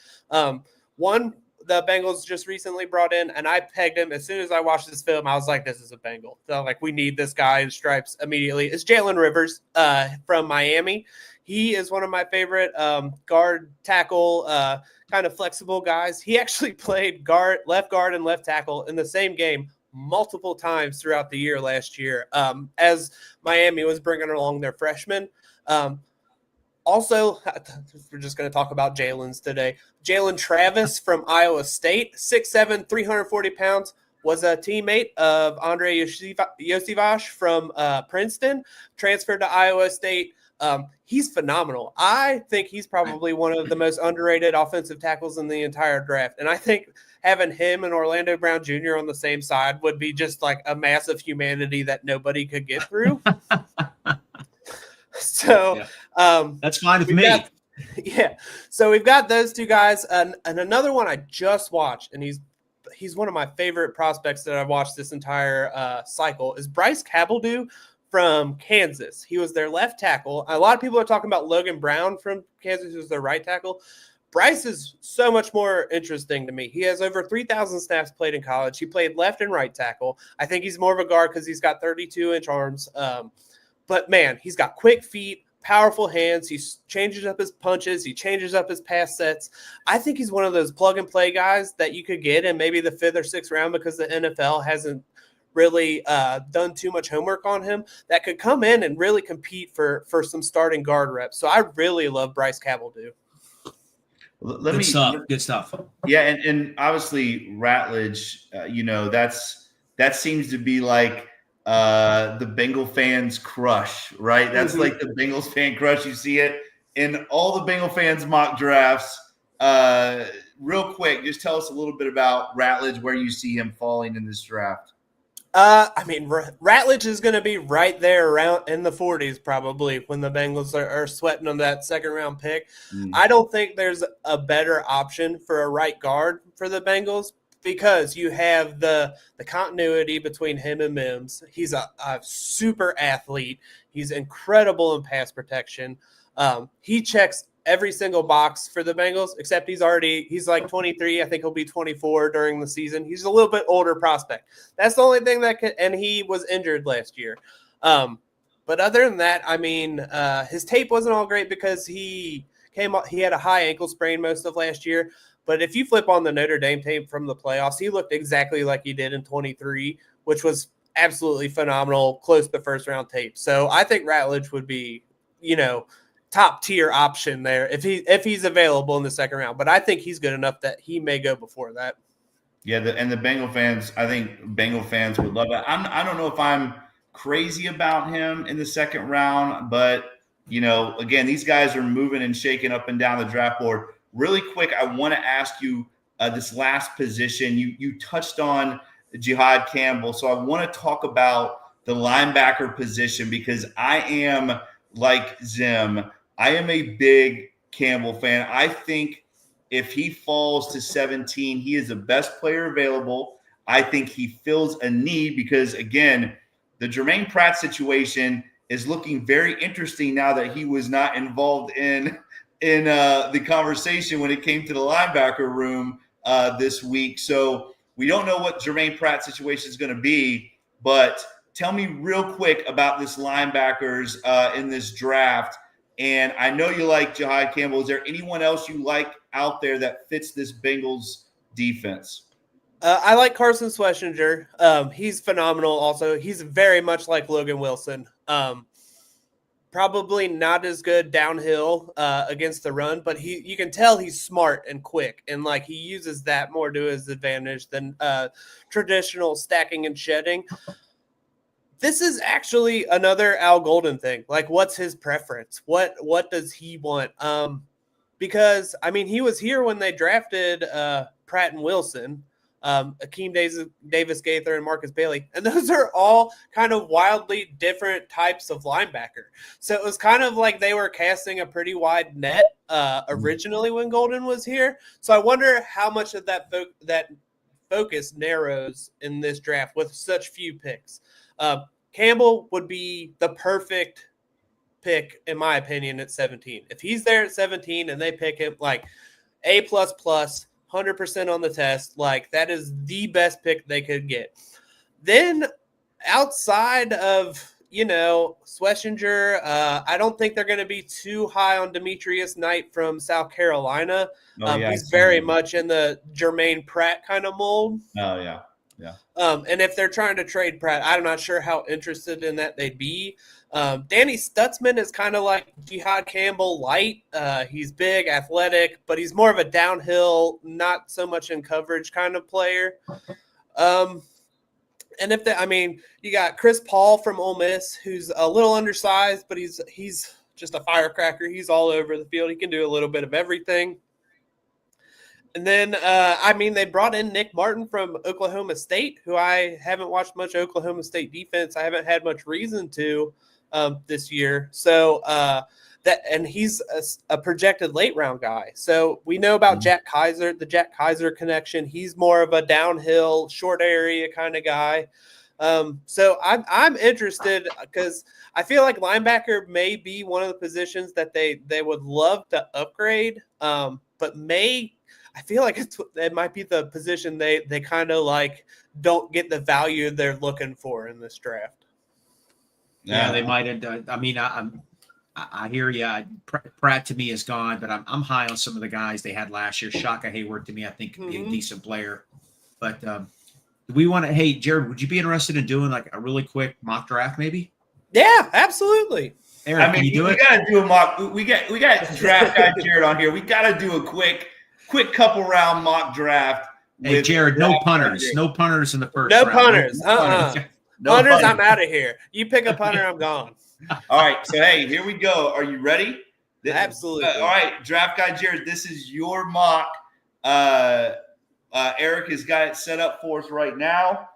One the Bengals just recently brought in, and I pegged him as soon as I watched this film. I was like, this is a Bengal. So like, we need this guy in stripes immediately. It's Jalen Rivers from Miami. He is one of my favorite guard tackle kind of flexible guys. He actually played left guard and left tackle in the same game multiple times throughout the year last year as Miami was bringing along their freshmen. Also, we're just going to talk about Jalen's today. Jalen Travis from Iowa State, 6'7", 340 pounds, was a teammate of Andre Yosivach from Princeton, transferred to Iowa State. He's phenomenal. I think he's probably one of the most underrated offensive tackles in the entire draft. And I think having him and Orlando Brown Jr. on the same side would be just like a mass of humanity that nobody could get through. So that's fine with me. So we've got those 2 guys, and another one I just watched, and he's one of my favorite prospects that I've watched this entire cycle, is Bryce Cabeldue from Kansas. He was their left tackle. A lot of people are talking about Logan Brown from Kansas, who's their right tackle. Bryce is so much more interesting to me. He has over 3,000 snaps played in college. He played left and right tackle. I think he's more of a guard because he's got 32-inch arms. But, man, he's got quick feet, powerful hands. He changes up his punches. He changes up his pass sets. I think he's one of those plug-and-play guys that you could get in maybe the 5th or 6th round because the NFL hasn't really done too much homework on him, that could come in and really compete for some starting guard reps. So I really love Bryce Cabeldue. Good stuff. Yeah, and obviously Ratledge, that seems to be like the Bengal fans' crush, right? That's like the Bengals fan crush. You see it in all the Bengal fans' mock drafts. Real quick, just tell us a little bit about Ratledge, where you see him falling in this draft. Ratledge is going to be right there around in the 40s probably when the Bengals are sweating on that second-round pick. I don't think there's a better option for a right guard for the Bengals because you have the continuity between him and Mims. He's a super athlete. He's incredible in pass protection. He checks every single box for the Bengals, except he's like 23. I think he'll be 24 during the season. He's a little bit older prospect. That's the only thing and he was injured last year. But other than that, his tape wasn't all great because he had a high ankle sprain most of last year. But if you flip on the Notre Dame tape from the playoffs, he looked exactly like he did in 23, which was absolutely phenomenal, close to first round tape. So I think Ratledge would be, top tier option there if he's available in the second round. But I think he's good enough that he may go before that. Yeah, the Bengal fans, I think Bengal fans would love it. I don't know if I'm crazy about him in the second round, but again, these guys are moving and shaking up and down the draft board. Really quick, I want to ask you this last position. You touched on Jihad Campbell, so I want to talk about the linebacker position because I am like Zim. I am a big Campbell fan. I think if he falls to 17, he is the best player available. I think he fills a need because, again, the Jermaine Pratt situation is looking very interesting now that he was not involved in the conversation when it came to the linebacker room this week. So we don't know what Jermaine Pratt's situation is going to be, but tell me real quick about this linebackers in this draft. And I know you like Jihad Campbell. Is there anyone else you like out there that fits this Bengals defense? I like Carson Schlesinger. He's phenomenal also. He's very much like Logan Wilson. Probably not as good downhill against the run, but you can tell he's smart and quick, and like he uses that more to his advantage than traditional stacking and shedding. This is actually another Al Golden thing. Like, what's his preference? What does he want? Because he was here when they drafted Pratt and Wilson, Akeem Davis Gaither, and Marcus Bailey, and those are all kind of wildly different types of linebacker. So it was kind of like they were casting a pretty wide net originally when Golden was here. So I wonder how much of that focus narrows in this draft with such few picks. Campbell would be the perfect pick, in my opinion, at 17. If he's there at 17 and they pick him, like A++, 100% on the test, like that is the best pick they could get. Then outside of, Schlesinger, I don't think they're going to be too high on Demetrius Knight from South Carolina. He's very much in the Jermaine Pratt kind of mold. Oh, yeah. Yeah. And if they're trying to trade Pratt, I'm not sure how interested in that they'd be. Danny Stutzman is kind of like Jihad Campbell light. He's big, athletic, but he's more of a downhill, not so much in coverage kind of player. And you got Chris Paul from Ole Miss, who's a little undersized, but he's just a firecracker. He's all over the field. He can do a little bit of everything. And then, they brought in Nick Martin from Oklahoma State, who I haven't watched much Oklahoma State defense. I haven't had much reason to this year. So and he's a projected late round guy. So we know about Jack Kaiser, the Jack Kaiser connection. He's more of a downhill, short area kind of guy. So I'm interested because I feel like linebacker may be one of the positions that they would love to upgrade, but I feel like it might be the position they kind of like don't get the value they're looking for in this draft. Yeah, they might have. I mean, I hear you. Pratt to me is gone, but I'm high on some of the guys they had last year. Shaka Hayward to me, I think, could be a decent player. But do we want to? Hey, Jared, would you be interested in doing like a really quick mock draft, maybe? Yeah, absolutely. Eric, can you do it? We got to do a mock. We got draft guy Jared on here. We got to do a quick couple round mock draft. Hey, Jared, no punters. No punters in the first round. No punters. No punters, I'm out of here. You pick a punter, I'm gone. All right. So, hey, here we go. Are you ready? Absolutely. All right. Draft guy Jared, this is your mock. Eric has got it set up for us right now.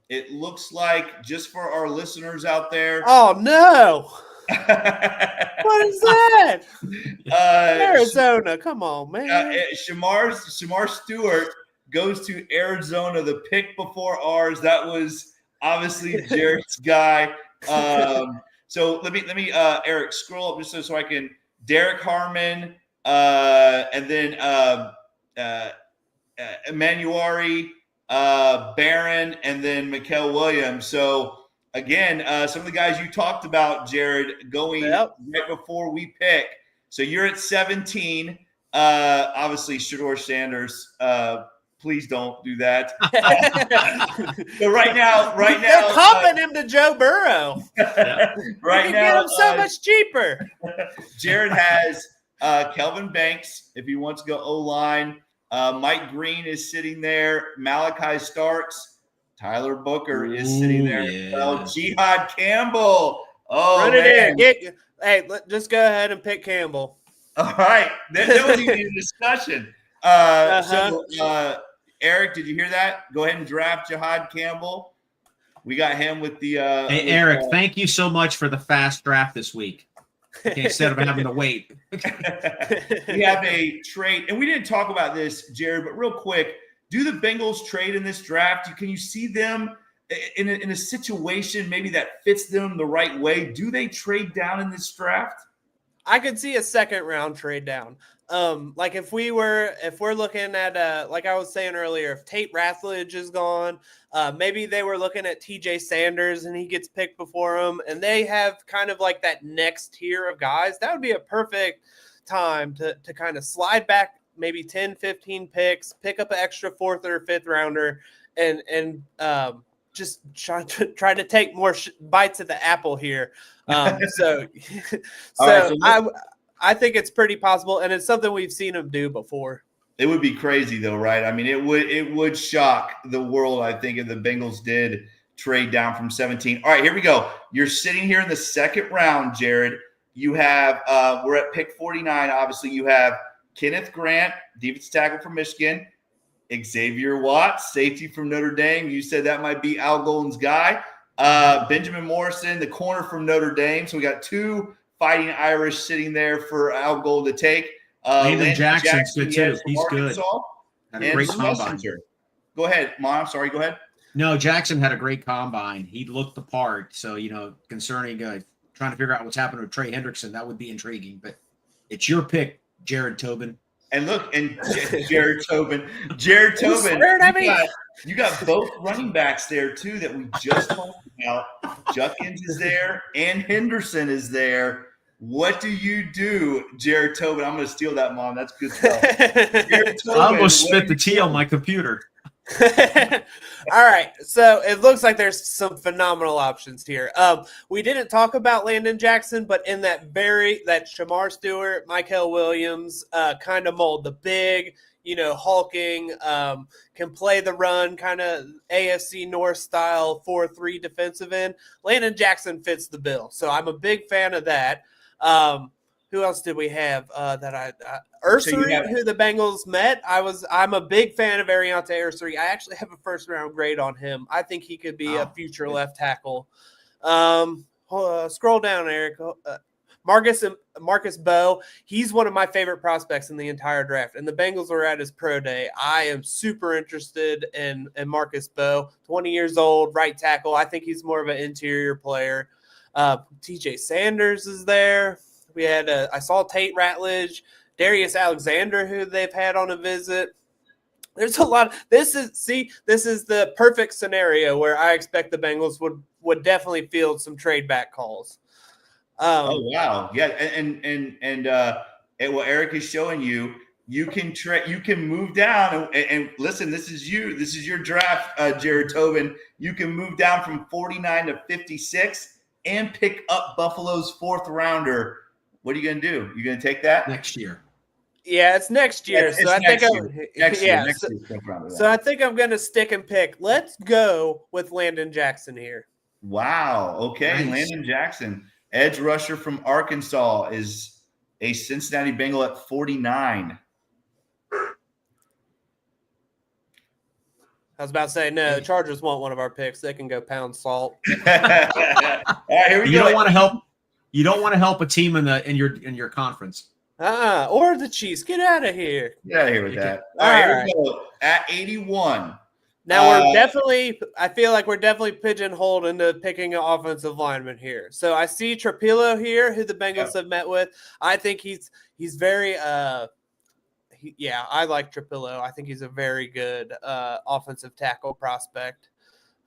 It looks like, just for our listeners out there. Oh, no. What is that? Arizona. Come on, man. Shamar Stewart goes to Arizona. The pick before ours. That was obviously Jared's guy. So let me Eric, scroll up just so I can. Derek Harmon, and then Emanuari, Barron, and then Mikael Williams. So again, some of the guys you talked about, Jared, going right before we pick. So you're at 17. Obviously, Shedeur Sanders. Please don't do that. So right now, they're comping him to Joe Burrow. Right now, get him so much cheaper. Jared has Kelvin Banks if he wants to go O-line. Mike Green is sitting there. Malachi Starks. Tyler Booker is sitting there. Yeah. Well, Jihad Campbell. Oh, run it in. Just go ahead and pick Campbell. All right. That wasn't even a discussion. So, Eric, did you hear that? Go ahead and draft Jihad Campbell. We got him with the hey, Eric, thank you so much for the fast draft this week. Instead of having to wait. We have a trade, and we didn't talk about this, Jared, but real quick, do the Bengals trade in this draft? Can you see them in a situation maybe that fits them the right way? Do they trade down in this draft? I could see a second round trade down. Like if we're looking at like I was saying earlier, if Tate Rathledge is gone, maybe they were looking at TJ Sanders and he gets picked before him, and they have kind of like that next tier of guys. That would be a perfect time to kind of slide back maybe 10, 15 picks, pick up an extra fourth or fifth rounder, and just try to take more bites at the apple here. I think it's pretty possible, and it's something we've seen him do before. It would be crazy, though, right? I mean, it would shock the world, I think, if the Bengals did trade down from 17. All right, here we go. You're sitting here in the second round, Jared. You have we're at pick 49. Obviously, you have Kenneth Grant, defensive tackle from Michigan, Xavier Watts, safety from Notre Dame. You said that might be Al Golden's guy. Benjamin Morrison, the corner from Notre Dame. So we got two Fighting Irish sitting there for Al Gold to take. Landon Jackson's good too. He's good. Had a great combine. Go ahead, Mom. Sorry, go ahead. No, Jackson had a great combine. He looked the part. So, concerning trying to figure out what's happened with Trey Hendrickson, that would be intriguing. But it's your pick, Jared Tobin. And look, Jared Tobin. You got both running backs there, too, that we just talked about. Judkins is there, and Henderson is there. What do you do, Jared Tobin? I'm going to steal that, Mom. That's good stuff. Tobin, I almost spit the tea on my computer. All right, so it looks like there's some phenomenal options here. We didn't talk about Landon Jackson, but in that Shamar Stewart, Mikael Williams kind of mold, the big, hulking, can play the run, kind of AFC North style 4-3 defensive end. Landon Jackson fits the bill, so I'm a big fan of that. Who else did we have Ursary, who the Bengals met? I'm a big fan of Ariante Ursary. I actually have a first-round grade on him. I think he could be a future left tackle. Scroll down, Eric. Marcus Bowe, he's one of my favorite prospects in the entire draft. And the Bengals were at his pro day. I am super interested in Marcus Bowe, 20 years old, right tackle. I think he's more of an interior player. TJ Sanders is there. We had I saw Tate Ratledge, Darius Alexander, who they've had on a visit. There's a lot. This is the perfect scenario where I expect the Bengals would definitely field some trade back calls. Oh wow, yeah, and what Eric is showing you, you can move down and listen. This is your draft, Jared Tobin. You can move down from 49 to 56 and pick up Buffalo's 4th rounder. What are you going to do? You going to take that next year? Yeah, it's next year. So I think I think I'm going to stick and pick. Let's go with Landon Jackson here. Wow. Okay, nice. Landon Jackson, edge rusher from Arkansas, is a Cincinnati Bengal at 49. I was about to say, no, the Chargers want one of our picks. They can go pound salt. All right, here we go. You don't want to help. You don't want to help a team in your conference. Or the Chiefs. Get out of here. Get out of here with that. All right, here we go. At 81. Now I feel like we're definitely pigeonholed into picking an offensive lineman here. So I see Trapillo here, who the Bengals have met with. I think he's very I like Trapillo. I think he's a very good offensive tackle prospect.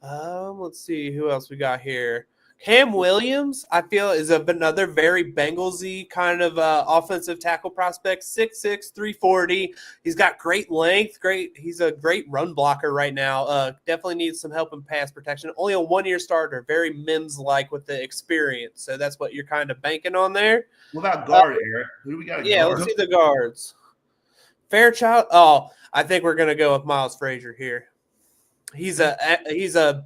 Let's see who else we got here. Cam Williams, I feel, is another very Bengals-y kind of offensive tackle prospect. 6'6", 340. He's got great length. He's a great run blocker right now. Definitely needs some help in pass protection. Only a 1-year starter. Very Mims-like with the experience. So that's what you're kind of banking on there. What about guard, Eric? Who do we got? Yeah, let's see the guards. Fairchild. Oh, I think we're going to go with Miles Frazier here. He's a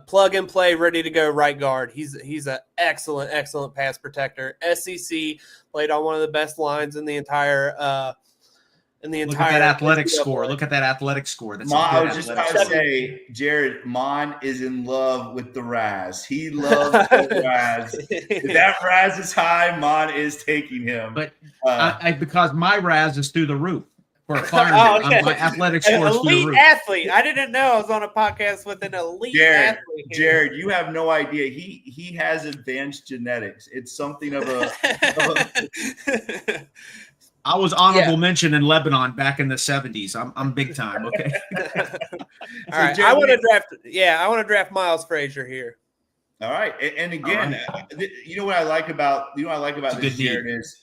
plug and play, ready to go right guard. He's an excellent pass protector. SEC, played on one of the best lines in the entire. Look at that athletic score. Look at that athletic score. That's I was just about to say, Jared, Mon is in love with the Raz. He loves the Raz. If that Raz is high, Mon is taking him. But because my Raz is through the roof. For a fireman, my athletic score is through the roof. Athlete. I didn't know I was on a podcast with an elite athlete. Jared, you have no idea. He has advanced genetics. It's something of a I was honorable mention in Lebanon back in the 70s. I'm big time. Okay. All right. Jared, I want to draft Miles Frazier here. All right. And again, you know what I like about this, Jared, is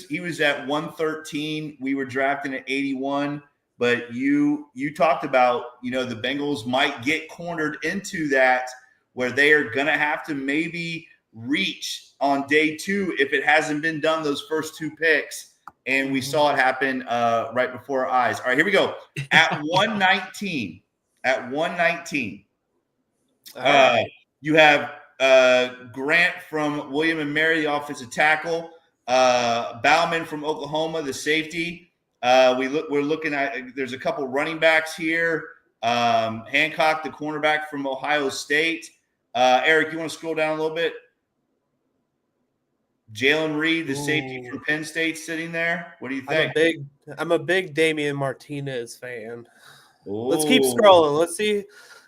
he was at 113. We were drafting at 81, but you talked about, the Bengals might get cornered into that where they are going to have to maybe reach on day 2 if it hasn't been done those first 2 picks. And we saw it happen right before our eyes. All right, here we go. At 119, you have Grant from William and Mary, the offensive tackle. Bauman from Oklahoma, the safety. We're looking at, there's a couple running backs here. Hancock, the cornerback from Ohio State. Eric, you want to scroll down a little bit? Jalen Reed, the safety from Penn State, sitting there. What do you think? I'm a big Damian Martinez fan. Let's keep scrolling. Let's see.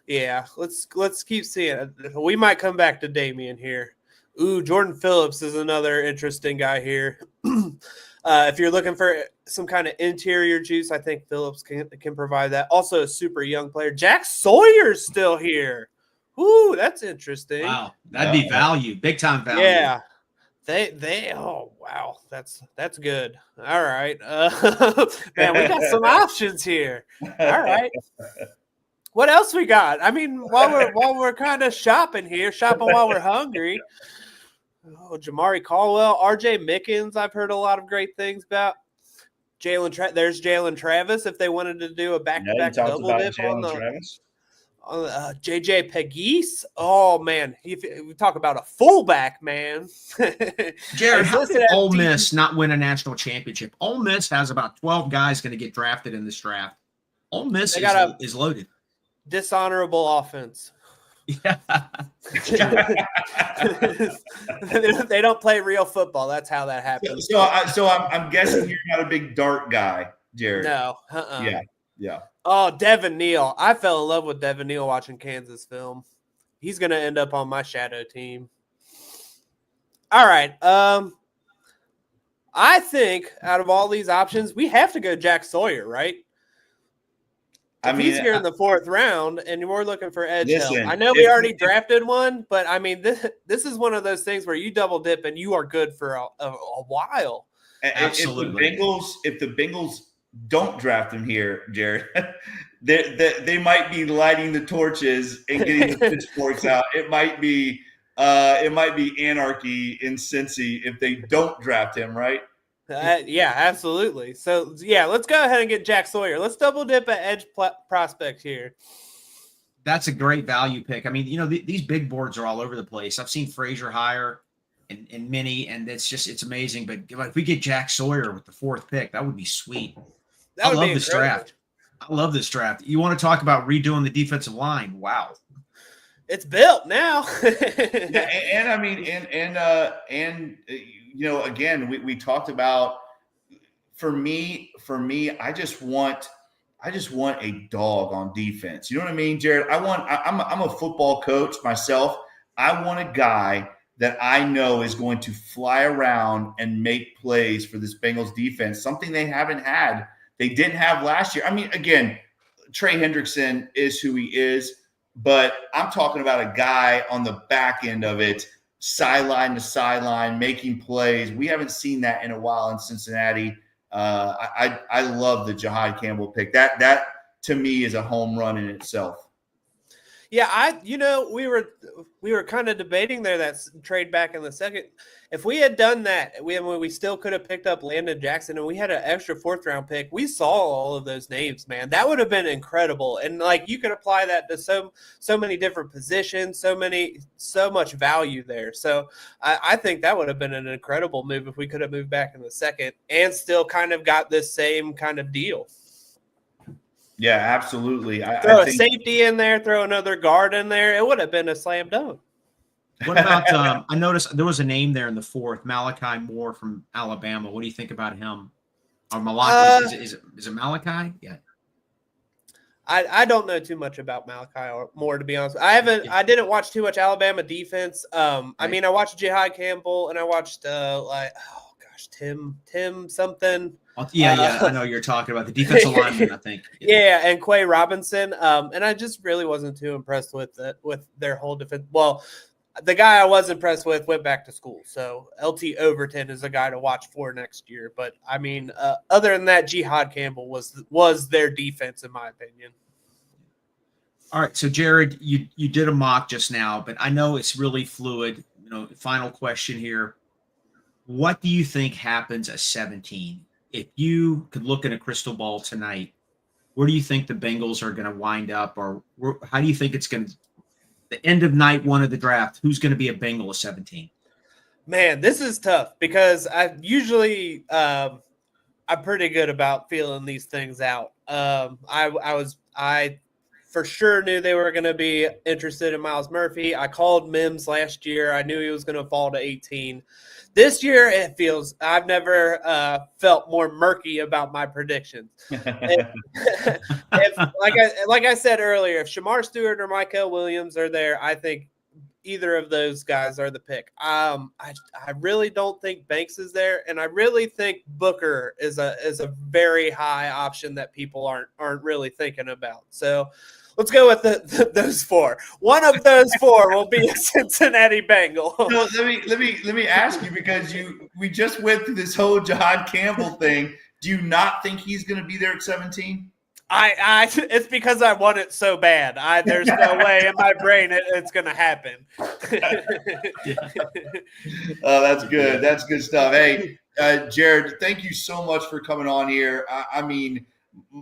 Yeah, let's keep seeing. We might come back to Damian here. Jordan Phillips is another interesting guy here. If you're looking for some kind of interior juice, I think Phillips can provide that. Also a super young player. Jack Sawyer's still here. Ooh, that's interesting. Wow, that'd be value, big time value. Yeah. Oh wow, that's good. All right, man, we got some options here. All right, what else we got? I mean, while we're kind of shopping while we're hungry. Oh, Jamari Caldwell, R.J. Mickens, I've heard a lot of great things about. There's Jalen Travis. If they wanted to do a back-to-back double dip on Travis. JJ Pegues. Oh man, we talk about a fullback, man. Jared, how did Ole Miss not win a national championship? Ole Miss has about 12 guys going to get drafted in this draft. Ole Miss is loaded. Dishonorable offense. Yeah. They don't play real football. That's how that happens. So I'm guessing you're not a big dart guy, Jared. No. Yeah. Oh, Devin Neal. I fell in love with Devin Neal watching Kansas film. He's going to end up on my shadow team. All right. I think out of all these options, we have to go Jack Sawyer, right? He's here in the 4th round, and we're looking for edge help. I know we already drafted one, but I mean, this is one of those things where you double dip and you are good for a while. Absolutely. If the Bengals don't draft him here, Jared, they might be lighting the torches and getting the pitchforks out. It might be anarchy in Cincy if they don't draft him, right? Yeah, absolutely. So, yeah, let's go ahead and get Jack Sawyer. Let's double dip at edge prospect here. That's a great value pick. I mean, these big boards are all over the place. I've seen Frazier higher and many, and it's amazing. But if we get Jack Sawyer with the 4th pick, that would be sweet. I love this draft. I love this draft. You want to talk about redoing the defensive line? Wow. It's built now. And I mean, again, we talked about. For me, I just want a dog on defense. You know what I mean, Jared? I'm a football coach myself. I want a guy that I know is going to fly around and make plays for this Bengals defense. Something they haven't had. They didn't have last year. I mean, again, Trey Hendrickson is who he is. But I'm talking about a guy on the back end of it, sideline to sideline, making plays. We haven't seen that in a while in Cincinnati. I love the Jihad Campbell pick. That to me is a home run in itself. Yeah, we were kind of debating there that trade back in the second. If we had done that, we still could have picked up Landon Jackson, and we had an extra 4th round pick. We saw all of those names, man. That would have been incredible. And like you could apply that to so many different positions, so much value there. So I think that would have been an incredible move if we could have moved back in the second and still kind of got this same kind of deal. Yeah, absolutely. Throw a safety in there, throw another guard in there. It would have been a slam dunk. What about I noticed there was a name there in the 4th, Malachi Moore from Alabama. What do you think about him? Or Malachi? Is it Malachi? Yeah. I don't know too much about Malachi Moore, to be honest. I didn't watch too much Alabama defense. I mean, I watched Jihad Campbell and I watched Tim something. Yeah, I know you're talking about the defensive lineman, I think. Yeah, and Quay Robinson. And I just really wasn't too impressed with their whole defense. Well, the guy I was impressed with went back to school. So LT Overton is a guy to watch for next year. But I mean, other than that, Jihad Campbell was their defense, in my opinion. All right. So Jared, you did a mock just now, but I know it's really fluid. Final question here. What do you think happens at 17? If you could look in a crystal ball tonight, where do you think the Bengals are going to wind up, or how do you think it's going to the end of night 1 of the draft? Who's going to be a Bengal at 17? Man, this is tough because I usually I'm pretty good about feeling these things out. I for sure knew they were going to be interested in Myles Murphy. I called Mims last year. I knew he was going to fall to 18. This year, it feels I've never felt more murky about my predictions. Like I said earlier, if Shamar Stewart or Micah Williams are there, I think either of those guys are the pick. I really don't think Banks is there, and I really think Booker is a very high option that people aren't really thinking about. So let's go with those 4. One of those 4 will be a Cincinnati Bengal. So let me ask you, because we just went through this whole Jihad Campbell thing. Do you not think he's going to be there at 17? It's because I want it so bad. There's no way in my brain it's going to happen. Oh, that's good. That's good stuff. Hey, Jared, thank you so much for coming on here. I mean,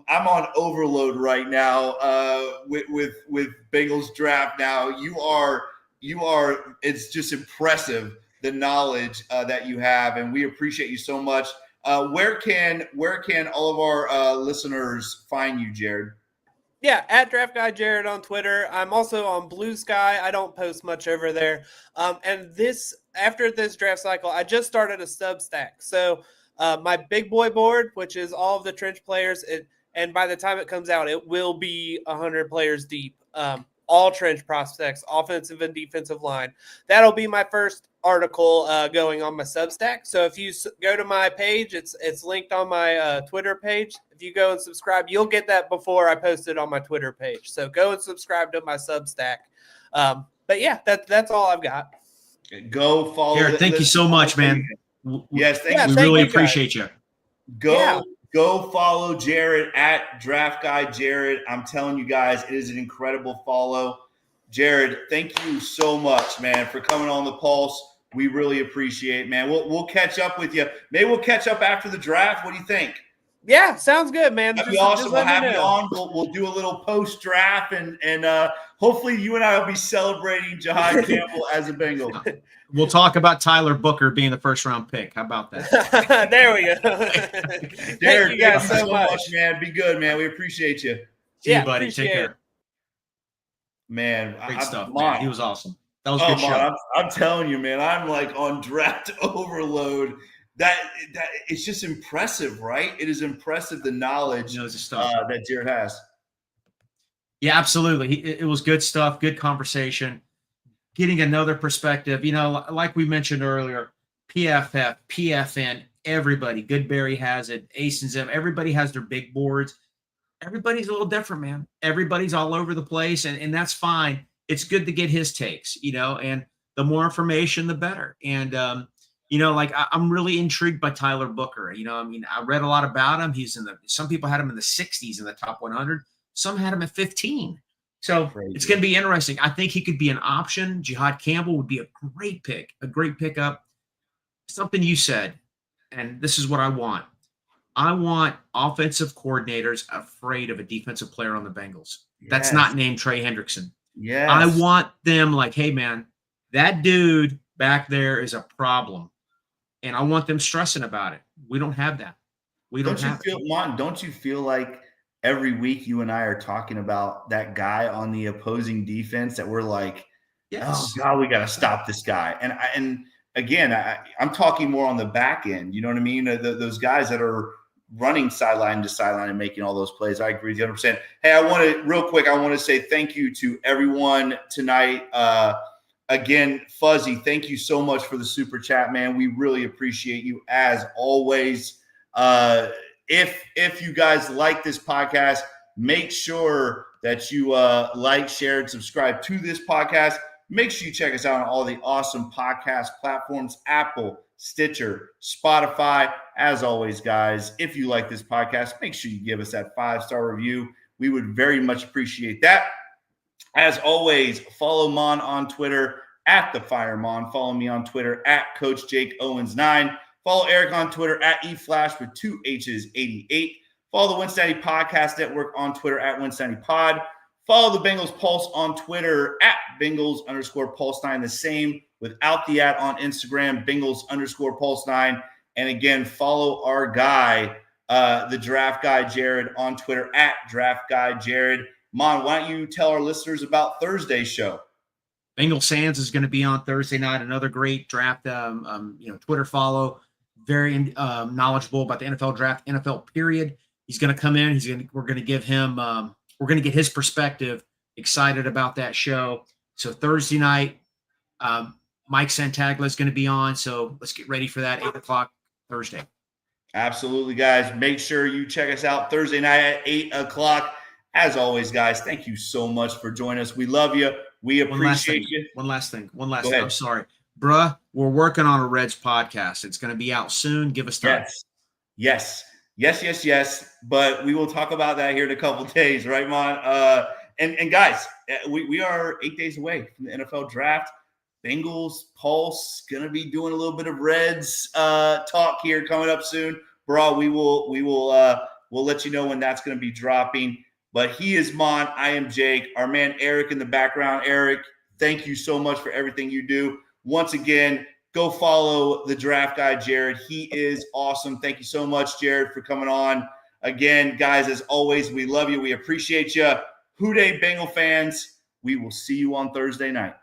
I'm on overload right now with Bengals draft. Now you are. It's just impressive the knowledge that you have, and we appreciate you so much. Where can all of our listeners find you, Jared? Yeah, at Draft Guy Jared on Twitter. I'm also on Blue Sky. I don't post much over there. And after this draft cycle, I just started a Substack. So my big boy board, which is all of the trench players, and by the time it comes out, it will be 100 players deep. All trench prospects, offensive and defensive line. That'll be my first article going on my Substack. So if you go to my page, it's linked on my Twitter page. If you go and subscribe, you'll get that before I post it on my Twitter page. So go and subscribe to my Substack. But yeah, that's all I've got. Go follow. Jared, thank you so much, man. Yes, thank you. We really appreciate you. Go follow Jared at Draft Guy Jared. I'm telling you guys, it is an incredible follow. Jared, thank you so much, man, for coming on the Pulse. We really appreciate it, man. We'll catch up with you. Maybe we'll catch up after the draft. What do you think? Yeah, sounds good, man. That'd be awesome. We'll have you on. We'll do a little post-draft, and hopefully you and I will be celebrating Jihad Campbell as a Bengal. We'll talk about Tyler Booker being the first-round pick. How about that? There we go. Jared, thank you guys so much, man. Be good, man. We appreciate you. See you, buddy. Take care. Man, great stuff, man. He was awesome. That was a good show. I'm telling you, man. I'm like on draft overload. That it's just impressive, right? It is impressive the knowledge that Jared has. Yeah, absolutely. It was good stuff, good conversation, getting another perspective. You know, like we mentioned earlier, PFF, PFN, everybody, Goodberry has it, Ace and Zim, everybody has their big boards. Everybody's a little different, man. Everybody's all over the place, and that's fine. It's good to get his takes, you know, and the more information, the better. And, you know, like I'm really intrigued by Tyler Booker. You know, I mean, I read a lot about him. Some people had him in the 60s in the top 100. Some had him at 15. So It's going to be interesting. I think he could be an option. Jihad Campbell would be a great pick, a great pickup. Something you said, and this is what I want. I want offensive coordinators afraid of a defensive player on the Bengals. Yes. That's not named Trey Hendrickson. Yes. I want them like, hey, man, that dude back there is a problem. And I want them stressing about it. We don't have that. Don't you feel like every week you and I are talking about that guy on the opposing defense that we're like, oh, God, we got to stop this guy. And again, I'm talking more on the back end. You know what I mean? Those guys that are running sideline to sideline and making all those plays. I agree with you 100%. Hey, I want to say thank you to everyone tonight. Again, Fuzzy, thank you so much for the super chat, man. We really appreciate you as always. If you guys like this podcast, make sure that you like, share, and subscribe to this podcast. Make sure you check us out on all the awesome podcast platforms, Apple, Stitcher, Spotify. As always, guys, if you like this podcast, make sure you give us that 5-star review. We would very much appreciate that. As always, follow Mon on Twitter at @TheFireMon. Follow me on Twitter at Coach Jake Owens 9. Follow Eric on Twitter at eFlash with 2 H's 88. Follow the Winstonity Podcast Network on Twitter at WinstonityPod. Follow the Bengals Pulse on Twitter at Bengals_Pulse9. The same without the @ on Instagram, Bengals_Pulse9. And again, follow our guy, the Draft Guy Jared on Twitter at Draft Guy Jared. Mon, why don't you tell our listeners about Thursday's show? Bengal Sands is going to be on Thursday night. Another great draft, Twitter follow. Very knowledgeable about the NFL draft, NFL period. He's going to come in. We're going to give him. We're going to get his perspective. Excited about that show. So Thursday night, Mike Santaglia is going to be on. So let's get ready for that. 8:00 Thursday. Absolutely, guys. Make sure you check us out Thursday night at 8:00. As always, guys, thank you so much for joining us. We love you. We appreciate you. One last thing. I'm sorry. Bruh, we're working on a Reds podcast. It's going to be out soon. Give us time. Yes. But we will talk about that here in a couple of days, right, Mon? And guys, we are 8 days away from the NFL draft. Bengals Pulse going to be doing a little bit of Reds talk here coming up soon. Bro, we'll let you know when that's going to be dropping. But he is Mon. I am Jake. Our man Eric in the background. Eric, thank you so much for everything you do. Once again, go follow the Draft Guy, Jared. He is awesome. Thank you so much, Jared, for coming on. Again, guys, as always, we love you. We appreciate you. Whodey Bengal fans, we will see you on Thursday night.